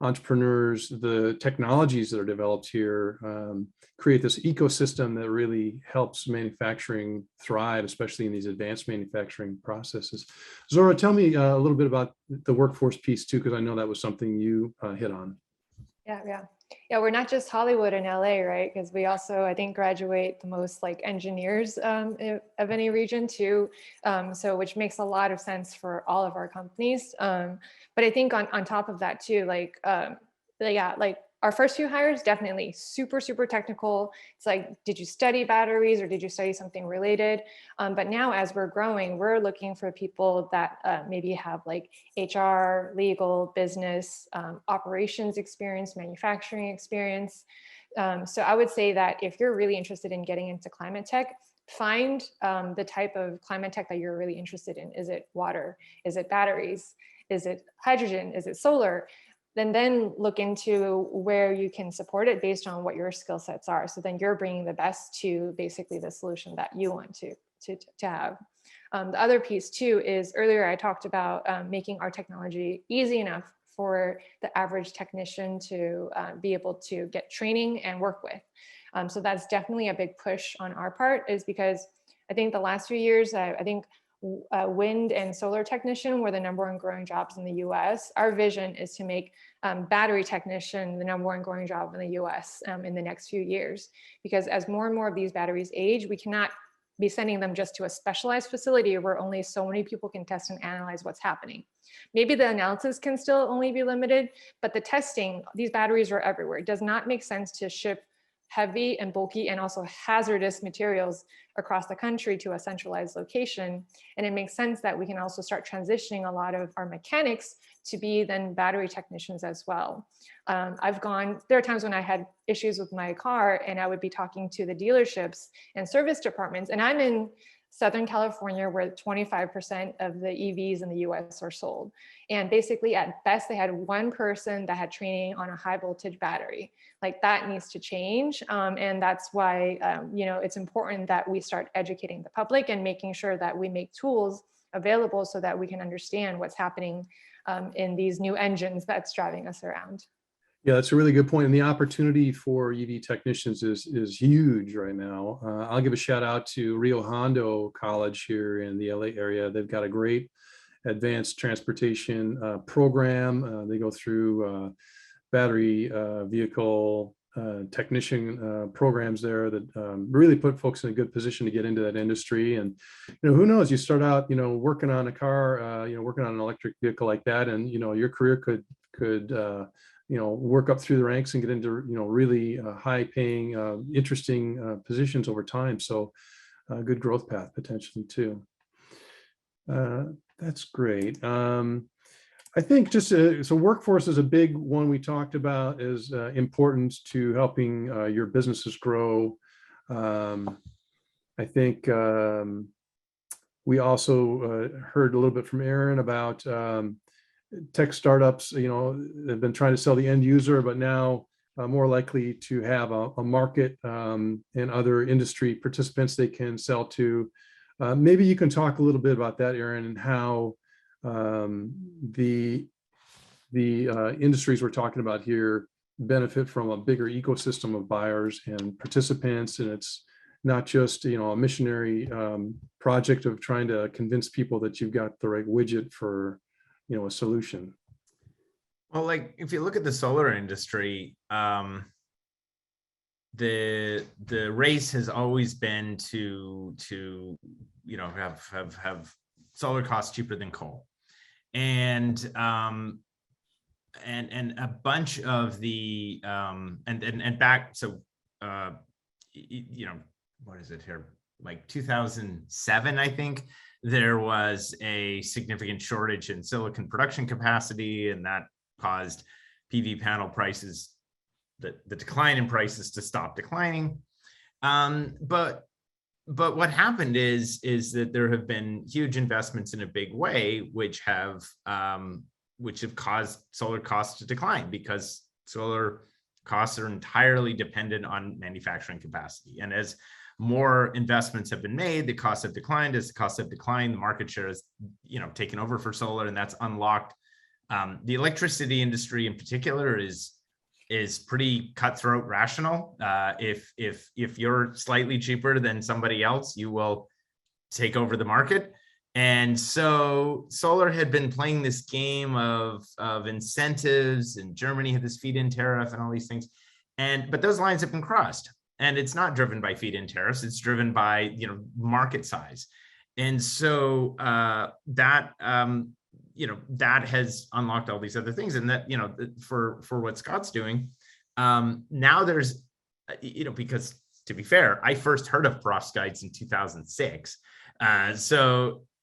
entrepreneurs, the technologies that are developed here create this ecosystem that really helps manufacturing thrive, especially in these advanced manufacturing processes. Zora, tell me a little bit about the workforce piece too, because I know that was something you hit on. Yeah, we're not just Hollywood and LA, right? Because we also, I think, graduate the most engineers of any region too. So which makes a lot of sense for all of our companies. But I think on top of that too, our first few hires, definitely super, super technical. It's did you study batteries or did you study something related? But now as we're growing, we're looking for people that maybe have HR, legal, business, operations experience, manufacturing experience. So I would say that if you're really interested in getting into climate tech, find the type of climate tech that you're really interested in. Is it water? Is it batteries? Is it hydrogen? Is it solar? Then look into where you can support it based on what your skill sets are. So then you're bringing the best to basically the solution that you want to have. The other piece too is earlier I talked about making our technology easy enough for the average technician to be able to get training and work with. So that's definitely a big push on our part, is because I think the last few years, I think wind and solar technician were the #1 growing jobs in the US. Our vision is to make battery technician the #1 growing job in the US in the next few years, because as more and more of these batteries age, we cannot be sending them just to a specialized facility where only so many people can test and analyze what's happening. Maybe the analysis can still only be limited, but the testing, these batteries are everywhere. It does not make sense to ship heavy and bulky and also hazardous materials across the country to a centralized location. And it makes sense that we can also start transitioning a lot of our mechanics to be then battery technicians as well. There are times when I had issues with my car and I would be talking to the dealerships and service departments, and I'm in Southern California, where 25% of the EVs in the US are sold. And basically at best, they had one person that had training on a high voltage battery. That needs to change. And that's why, it's important that we start educating the public and making sure that we make tools available so that we can understand what's happening in these new engines that's driving us around. Yeah, that's a really good point. And the opportunity for EV technicians is huge right now. I'll give a shout out to Rio Hondo College here in the LA area. They've got a great advanced transportation program. They go through battery vehicle technician programs there that really put folks in a good position to get into that industry. And who knows, you start out working on a car, working on an electric vehicle like that, and your career could work up through the ranks and get into really high paying interesting positions over time. So good growth path potentially too. That's great. I think just so workforce is a big one we talked about, is important to helping your businesses grow. I think we also heard a little bit from Aaron about tech startups, they've been trying to sell the end user, but now more likely to have a market and other industry participants they can sell to. Maybe you can talk a little bit about that, Aaron, and how the industries we're talking about here benefit from a bigger ecosystem of buyers and participants, and it's not just a missionary project of trying to convince people that you've got the right widget for a solution. Well, like if you look at the solar industry, the race has always been to have solar costs cheaper than coal, and a bunch of the and back, so what is it here, like 2007, I think there was a significant shortage in silicon production capacity, and that caused PV panel prices, the decline in prices, to stop declining. But what happened is that there have been huge investments in a big way, which have caused solar costs to decline, because solar costs are entirely dependent on manufacturing capacity. And as more investments have been made, the costs have declined. As the costs have declined, the market share has taken over for solar, and that's unlocked. The electricity industry in particular is pretty cutthroat rational. If you're slightly cheaper than somebody else, you will take over the market. And so solar had been playing this game of incentives, and Germany had this feed-in tariff and all these things. But those lines have been crossed. And it's not driven by feed-in tariffs; it's driven by market size, and so that has unlocked all these other things. And that for what Scott's doing now, there's because, to be fair, I first heard of perovskites in 2006.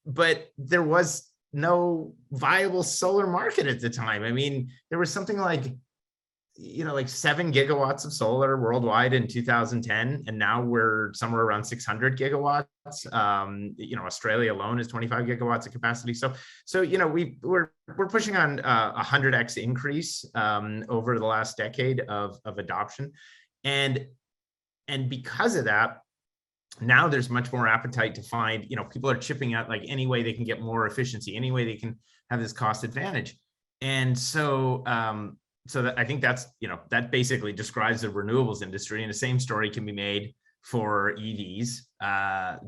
But there was no viable solar market at the time. I mean, there was something like 7 gigawatts of solar worldwide in 2010, and now we're somewhere around 600 gigawatts. Australia alone is 25 gigawatts of capacity. So we're pushing on 100x increase over the last decade of adoption, and because of that, now there's much more appetite to find. People are chipping out like any way they can get more efficiency, any way they can have this cost advantage, and so. So that, I think that's, that basically describes the renewables industry, and the same story can be made for EVs. A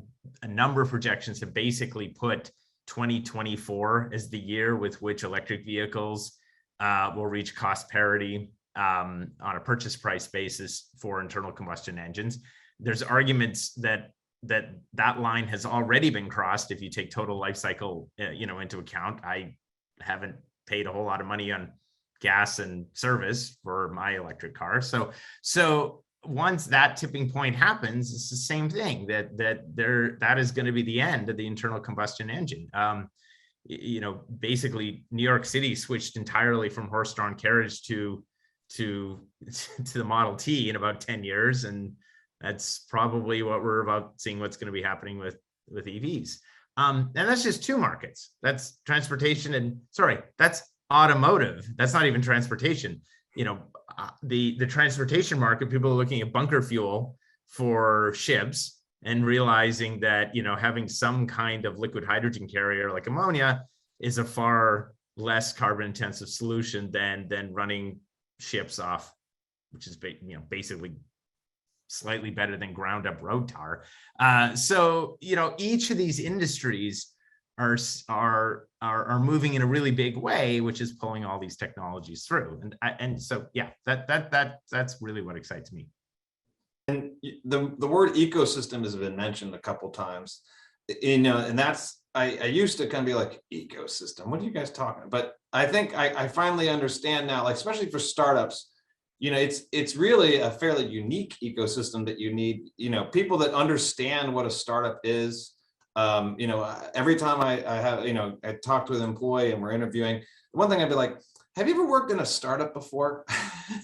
number of projections have basically put 2024 as the year with which electric vehicles will reach cost parity on a purchase price basis for internal combustion engines. There's arguments that line has already been crossed if you take total life cycle into account. I haven't paid a whole lot of money on gas and service for my electric car. So once that tipping point happens, it's the same thing, that is going to be the end of the internal combustion engine. Basically New York City switched entirely from horse-drawn carriage to the Model T in about 10 years. And that's probably what we're about seeing, what's going to be happening with EVs. And that's just two markets. That's transportation and that's automotive. That's not even transportation. The transportation market, people are looking at bunker fuel for ships and realizing that having some kind of liquid hydrogen carrier like ammonia is a far less carbon intensive solution than running ships off, which is basically slightly better than ground up road tar. So each of these industries are moving in a really big way, which is pulling all these technologies through. And so yeah, that's really what excites me. And the word ecosystem has been mentioned a couple times, and that's I used to kind of be like, ecosystem, what are you guys talking about? But I think I finally understand now, like especially for startups, it's really a fairly unique ecosystem that you need, people that understand what a startup is. Every time I have, I talk to an employee and we're interviewing, one thing I'd be like, have you ever worked in a startup before?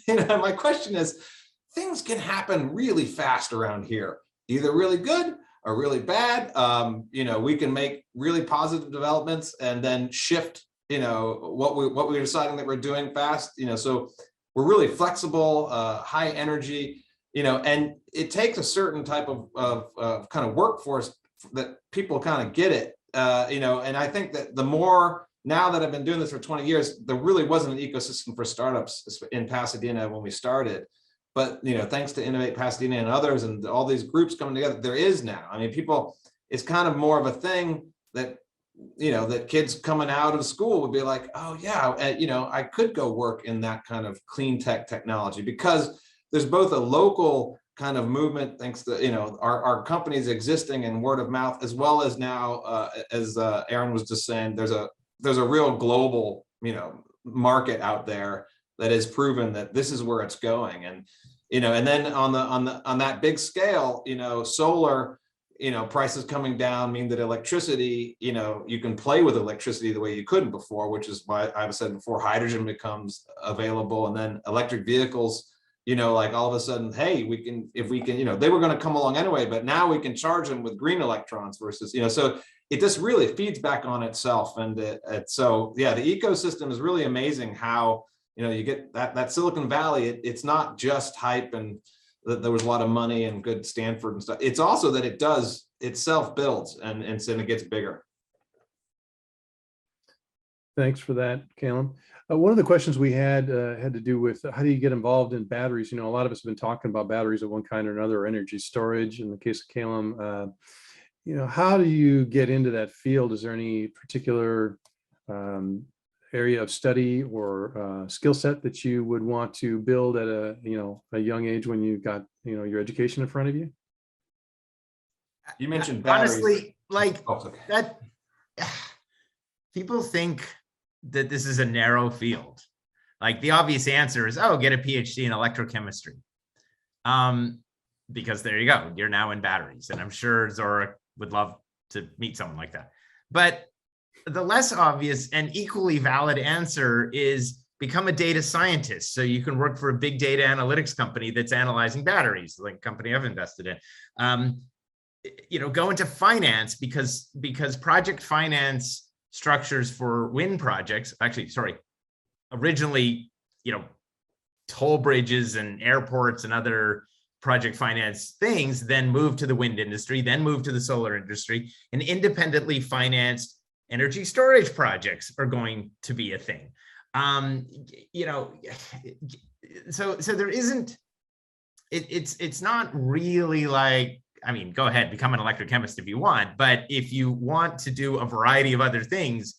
My question is, things can happen really fast around here, either really good or really bad. We can make really positive developments and then shift, what we're deciding that we're doing fast, so we're really flexible, high energy, and it takes a certain type of kind of workforce that people kind of get it, and I think that the more, now that I've been doing this for 20 years, there really wasn't an ecosystem for startups in Pasadena when we started. But, thanks to Innovate Pasadena and others and all these groups coming together, there is now. I mean, people, it's kind of more of a thing that, that kids coming out of school would be like, oh yeah, I could go work in that kind of clean tech technology, because there's both a local kind of movement, thanks to, our companies existing and word of mouth, as well as now, as Aaron was just saying, there's a real global, market out there that has proven that this is where it's going. And, and then on that big scale, solar, prices coming down mean that electricity, you can play with electricity the way you couldn't before, which is why I've said before, hydrogen becomes available, and then electric vehicles, like all of a sudden, hey, if we can, they were going to come along anyway, but now we can charge them with green electrons versus, so it just really feeds back on itself. And so, yeah, the ecosystem is really amazing how, you get that Silicon Valley, it's not just hype and that there was a lot of money and good Stanford and stuff. It's also that it self-builds and it gets bigger. Thanks for that, Calum. One of the questions we had to do with how do you get involved in batteries? A lot of us have been talking about batteries of one kind or another, or energy storage. In the case of Calum, how do you get into that field? Is there any particular area of study or skill set that you would want to build at a young age when you've got your education in front of you? You mentioned batteries. Honestly, like okay. that, people think that this is a narrow field. Like the obvious answer is, oh, get a PhD in electrochemistry. Because there you go, you're now in batteries. And I'm sure Zora would love to meet someone like that. But the less obvious and equally valid answer is become a data scientist. So you can work for a big data analytics company that's analyzing batteries, like a company I've invested in. Go into finance because project finance structures for wind projects, originally, toll bridges and airports and other project finance things, then moved to the wind industry, then moved to the solar industry, and independently financed energy storage projects are going to be a thing. So there isn't, it's not really like, go ahead, become an electrochemist if you want, but if you want to do a variety of other things,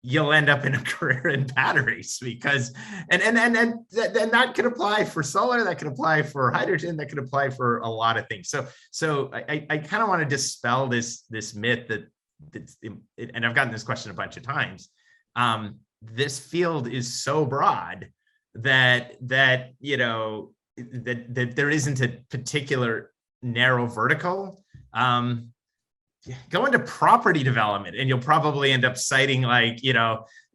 you'll end up in a career in batteries, because, and that could apply for solar, that could apply for hydrogen, that could apply for a lot of things. So I kind of want to dispel this myth that, and I've gotten this question a bunch of times. This field is so broad that there isn't a particular narrow vertical. Go into property development and you'll probably end up citing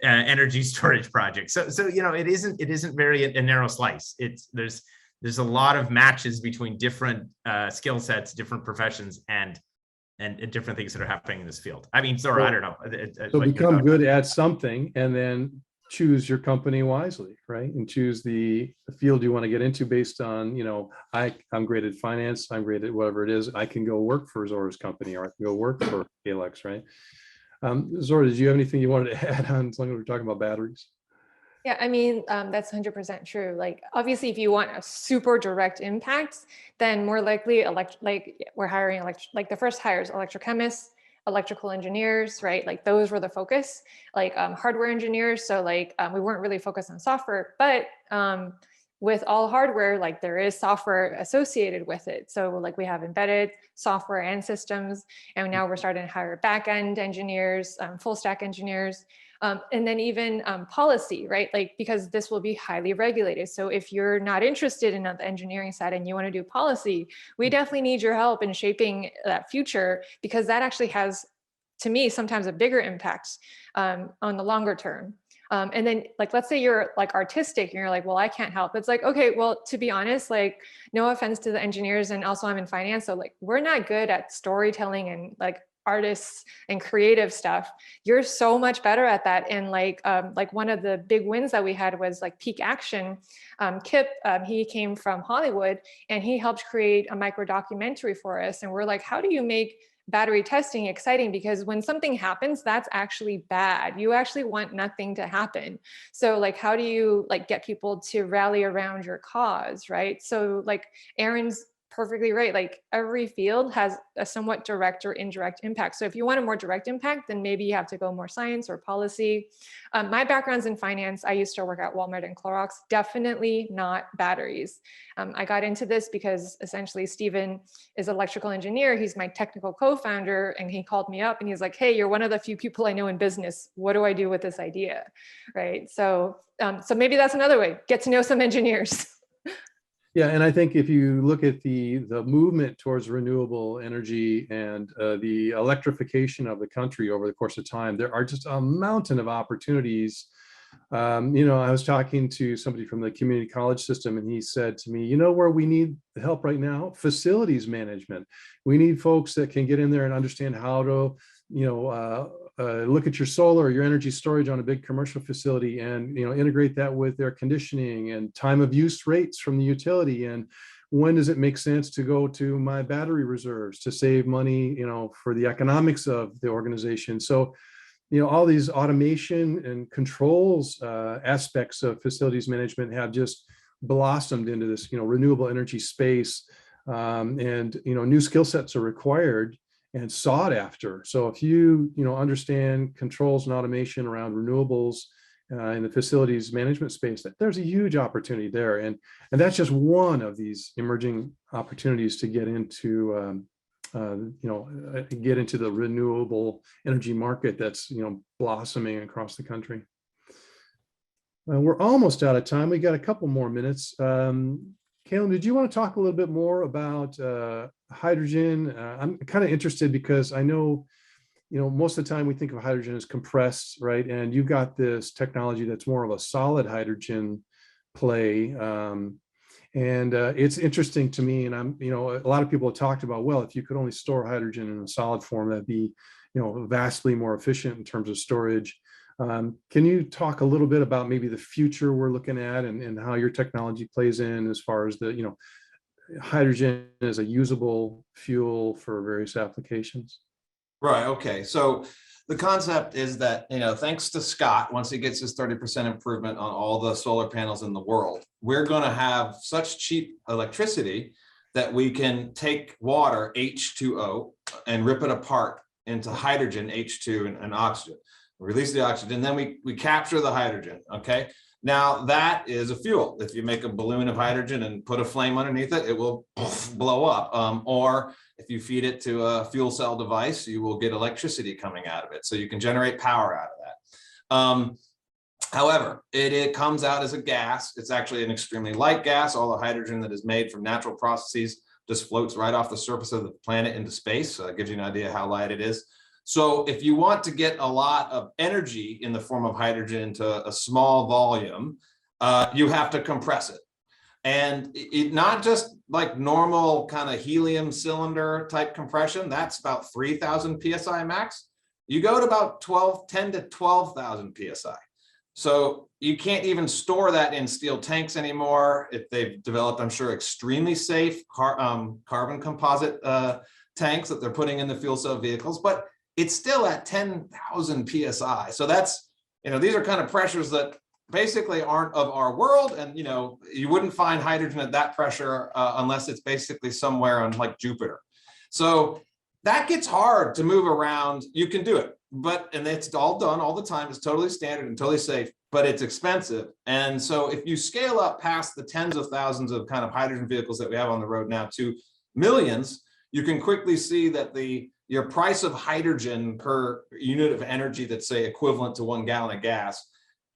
energy storage projects. So it isn't very a narrow slice. There's a lot of matches between different skill sets, different professions, and different things that are happening in this field. Zora, I don't know. So become good at something and then choose your company wisely, right? And choose the field you want to get into based on, I'm great at finance, I'm great at whatever it is. I can go work for Zora's company, or I can go work for Caelux, right? Zora, did you have anything you wanted to add on something we were talking about batteries? Yeah, I mean, that's 100% true. Like, obviously, if you want a super direct impact, then more likely, we're hiring like the first hires, electrochemists, electrical engineers, right? Like those were the focus, like hardware engineers. So like we weren't really focused on software, but with all hardware, like there is software associated with it. So like we have embedded software and systems, and now we're starting to hire back-end engineers, full stack engineers. And then even policy, right? Like, because this will be highly regulated. So if you're not interested in the engineering side and you want to do policy, we definitely need your help in shaping that future, because that actually has, to me, sometimes a bigger impact on the longer term. And then like, let's say you're like artistic and you're like, well, I can't help. It's like, okay, well, to be honest, like no offense to the engineers, and also I'm in finance. So like, we're not good at storytelling and like artists and creative stuff. You're so much better at that. And like one of the big wins that we had was like Peak Action. Kip, he came from Hollywood and he helped create a micro documentary for us. And we're like, how do you make battery testing exciting? Because when something happens, that's actually bad. You actually want nothing to happen. So like, how do you like get people to rally around your cause, right? So like Aaron's perfectly right. Like every field has a somewhat direct or indirect impact. So if you want a more direct impact, then maybe you have to go more science or policy. My background's in finance. I used to work at Walmart and Clorox, definitely not batteries. I got into this because essentially Steven is an electrical engineer. He's my technical co-founder, and he called me up and he's like, hey, you're one of the few people I know in business. What do I do with this idea? Right. So maybe that's another way, get to know some engineers. Yeah, and I think if you look at the movement towards renewable energy and the electrification of the country over the course of time, there are just a mountain of opportunities. You know, I was talking to somebody from the community college system, and he said to me, you know where we need help right now? Facilities management. We need folks that can get in there and understand how to, you know, look at your solar or your energy storage on a big commercial facility and, you know, integrate that with their conditioning and time of use rates from the utility. And when does it make sense to go to my battery reserves to save money, you know, for the economics of the organization. So, you know, all these automation and controls aspects of facilities management have just blossomed into this, you know, renewable energy space. And, you know, new skill sets are required and sought after. So if you know, understand controls and automation around renewables in the facilities management space, there's a huge opportunity there. And that's just one of these emerging opportunities to get into, you know, get into the renewable energy market that's, you know, blossoming across the country. We're almost out of time. We got a couple more minutes. Calum, did you want to talk a little bit more about hydrogen? I'm kind of interested because I know, you know, most of the time we think of hydrogen as compressed, right? And you've got this technology that's more of a solid hydrogen play. And it's interesting to me. And I'm, you know, a lot of people have talked about, well, if you could only store hydrogen in a solid form, that'd be, you know, vastly more efficient in terms of storage. Can you talk a little bit about maybe the future we're looking at and how your technology plays in as far as the, you know, hydrogen as a usable fuel for various applications? Right. Okay. So the concept is that, you know, thanks to Scott, once he gets his 30% improvement on all the solar panels in the world, we're going to have such cheap electricity that we can take water, H2O, and rip it apart into hydrogen, H2 and oxygen. Release the oxygen, and then we capture the hydrogen. Okay. Now that is a fuel. If you make a balloon of hydrogen and put a flame underneath it, it will blow up. Or if you feed it to a fuel cell device, you will get electricity coming out of it. So you can generate power out of that. However, it comes out as a gas. It's actually an extremely light gas. All the hydrogen that is made from natural processes just floats right off the surface of the planet into space. So that gives you an idea how light it is. So if you want to get a lot of energy in the form of hydrogen into a small volume, you have to compress it. And it not just like normal kind of helium cylinder type compression, that's about 3,000 PSI max. You go to about 10 to 12,000 PSI. So you can't even store that in steel tanks anymore. If they've developed, I'm sure, extremely safe carbon composite tanks that they're putting in the fuel cell vehicles. But it's still at 10,000 PSI. So that's, these are kind of pressures that basically aren't of our world. And, you wouldn't find hydrogen at that pressure unless it's basically somewhere on like Jupiter. So that gets hard to move around. You can do it, and it's all done all the time. It's totally standard and totally safe, but it's expensive. And so if you scale up past the tens of thousands of kind of hydrogen vehicles that we have on the road now to millions, you can quickly see that your price of hydrogen per unit of energy that's, say, equivalent to 1 gallon of gas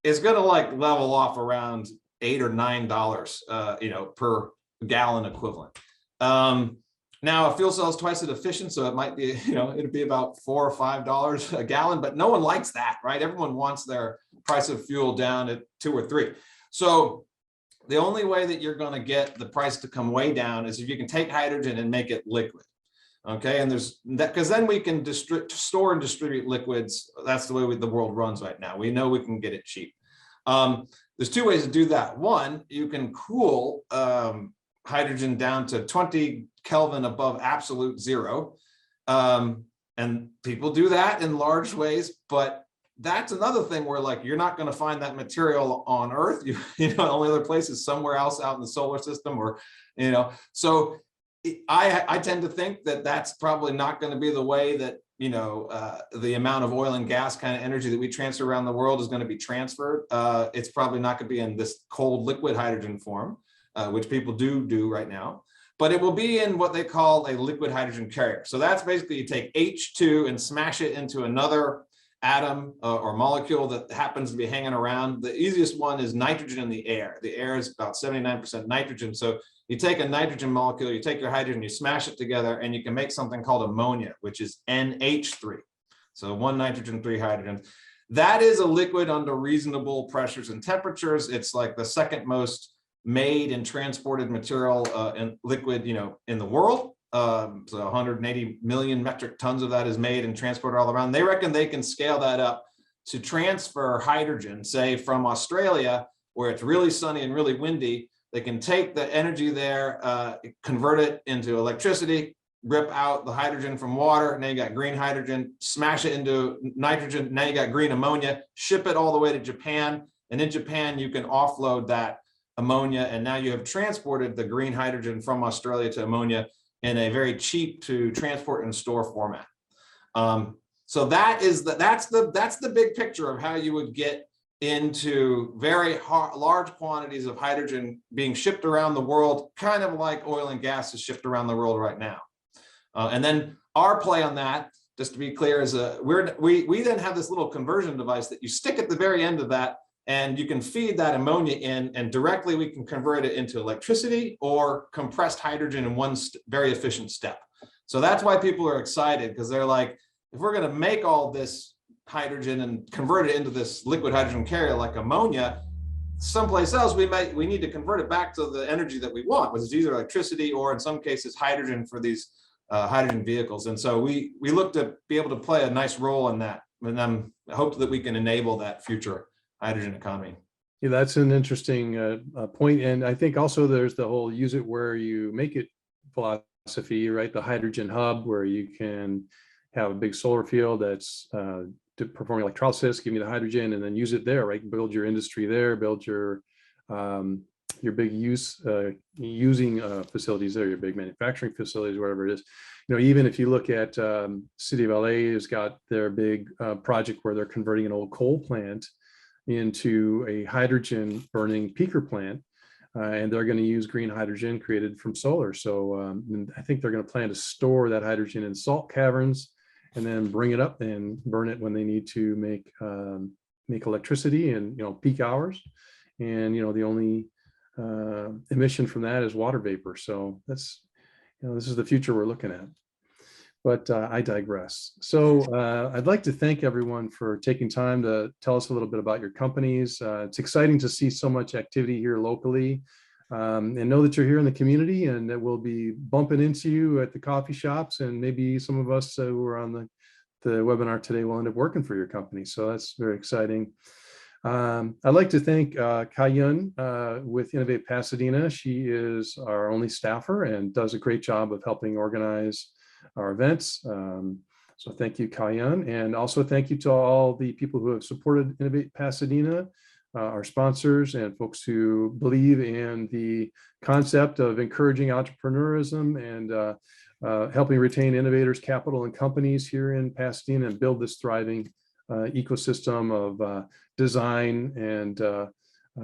is going to like level off around $8 or $9, per gallon equivalent. Now a fuel cell is twice as efficient, so it might be, it'd be about $4 or $5 a gallon, but no one likes that, right? Everyone wants their price of fuel down at 2 or 3. So the only way that you're going to get the price to come way down is if you can take hydrogen and make it liquid. Okay, and there's that, because then we can store and distribute liquids. That's the way the world runs right now. We know we can get it cheap. There's 2 ways to do that. One, you can cool hydrogen down to 20 Kelvin above absolute zero. And people do that in large ways, but that's another thing where like, you're not going to find that material on Earth. The only other place is somewhere else out in the solar system, or, so I tend to think that that's probably not going to be the way that, the amount of oil and gas kind of energy that we transfer around the world is going to be transferred. It's probably not going to be in this cold liquid hydrogen form, which people do right now, but it will be in what they call a liquid hydrogen carrier. So that's basically you take H2 and smash it into another atom or molecule that happens to be hanging around. The easiest one is nitrogen in the air. The air is about 79% nitrogen. So you take a nitrogen molecule, you take your hydrogen, you smash it together, and you can make something called ammonia, which is NH3. So 1 nitrogen, 3 hydrogen. That is a liquid under reasonable pressures and temperatures. It's like the second most made and transported material in liquid, in the world. So 180 million metric tons of that is made and transported all around. They reckon they can scale that up to transfer hydrogen, say from Australia, where it's really sunny and really windy. They can take the energy there, convert it into electricity, rip out the hydrogen from water. Now you got green hydrogen, smash it into nitrogen. Now you got green ammonia, ship it all the way to Japan. And in Japan, you can offload that ammonia. And now you have transported the green hydrogen from Australia to ammonia in a very cheap to transport and store format. So that's the big picture of how you would get into very large quantities of hydrogen being shipped around the world, kind of like oil and gas is shipped around the world right now. And then our play on that, just to be clear, is we then have this little conversion device that you stick at the very end of that, and you can feed that ammonia in, and directly we can convert it into electricity or compressed hydrogen in one very efficient step. So that's why people are excited, because they're like, if we're going to make all this hydrogen and convert it into this liquid hydrogen carrier like ammonia, someplace else we need to convert it back to the energy that we want, which is either electricity or in some cases hydrogen for these hydrogen vehicles. And so we look to be able to play a nice role in that, and I hope that we can enable that future hydrogen economy. Yeah, that's an interesting point. And I think also there's the whole use it where you make it philosophy, right? The hydrogen hub, where you can have a big solar field that's performing electrolysis, give you the hydrogen, and then use it there, right? Build your industry there, build your big using facilities there, your big manufacturing facilities, wherever it is. Even if you look at City of LA has got their big project where they're converting an old coal plant into a hydrogen burning peaker plant, and they're going to use green hydrogen created from solar. So I think they're going to plan to store that hydrogen in salt caverns and then bring it up and burn it when they need to make electricity in peak hours. And the only emission from that is water vapor. So that's this is the future we're looking at. But I digress. So I'd like to thank everyone for taking time to tell us a little bit about your companies. It's exciting to see so much activity here locally, and know that you're here in the community, and that we'll be bumping into you at the coffee shops, and maybe some of us who are on the webinar today will end up working for your company. So that's very exciting. I'd like to thank Kayun with Innovate Pasadena. She is our only staffer and does a great job of helping organize our events. So thank you, Calum, and also thank you to all the people who have supported Innovate Pasadena, our sponsors and folks who believe in the concept of encouraging entrepreneurism and helping retain innovators, capital, and companies here in Pasadena and build this thriving ecosystem of design and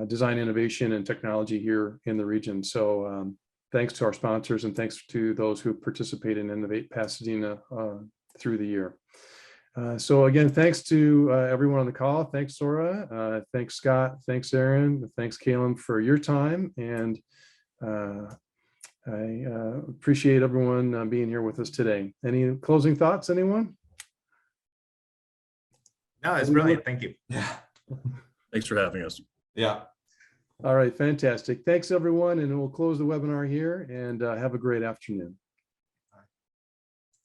design innovation and technology here in the region. So thanks to our sponsors and thanks to those who participate in Innovate Pasadena through the year. So again, thanks to everyone on the call. Thanks, Zora. Thanks, Scott. Thanks, Aaron. Thanks, Calum, for your time. And I appreciate everyone being here with us today. Any closing thoughts, anyone? No, it's brilliant. Thank you. Yeah. Thanks for having us. Yeah. All right, fantastic. Thanks, everyone. And we'll close the webinar here and have a great afternoon.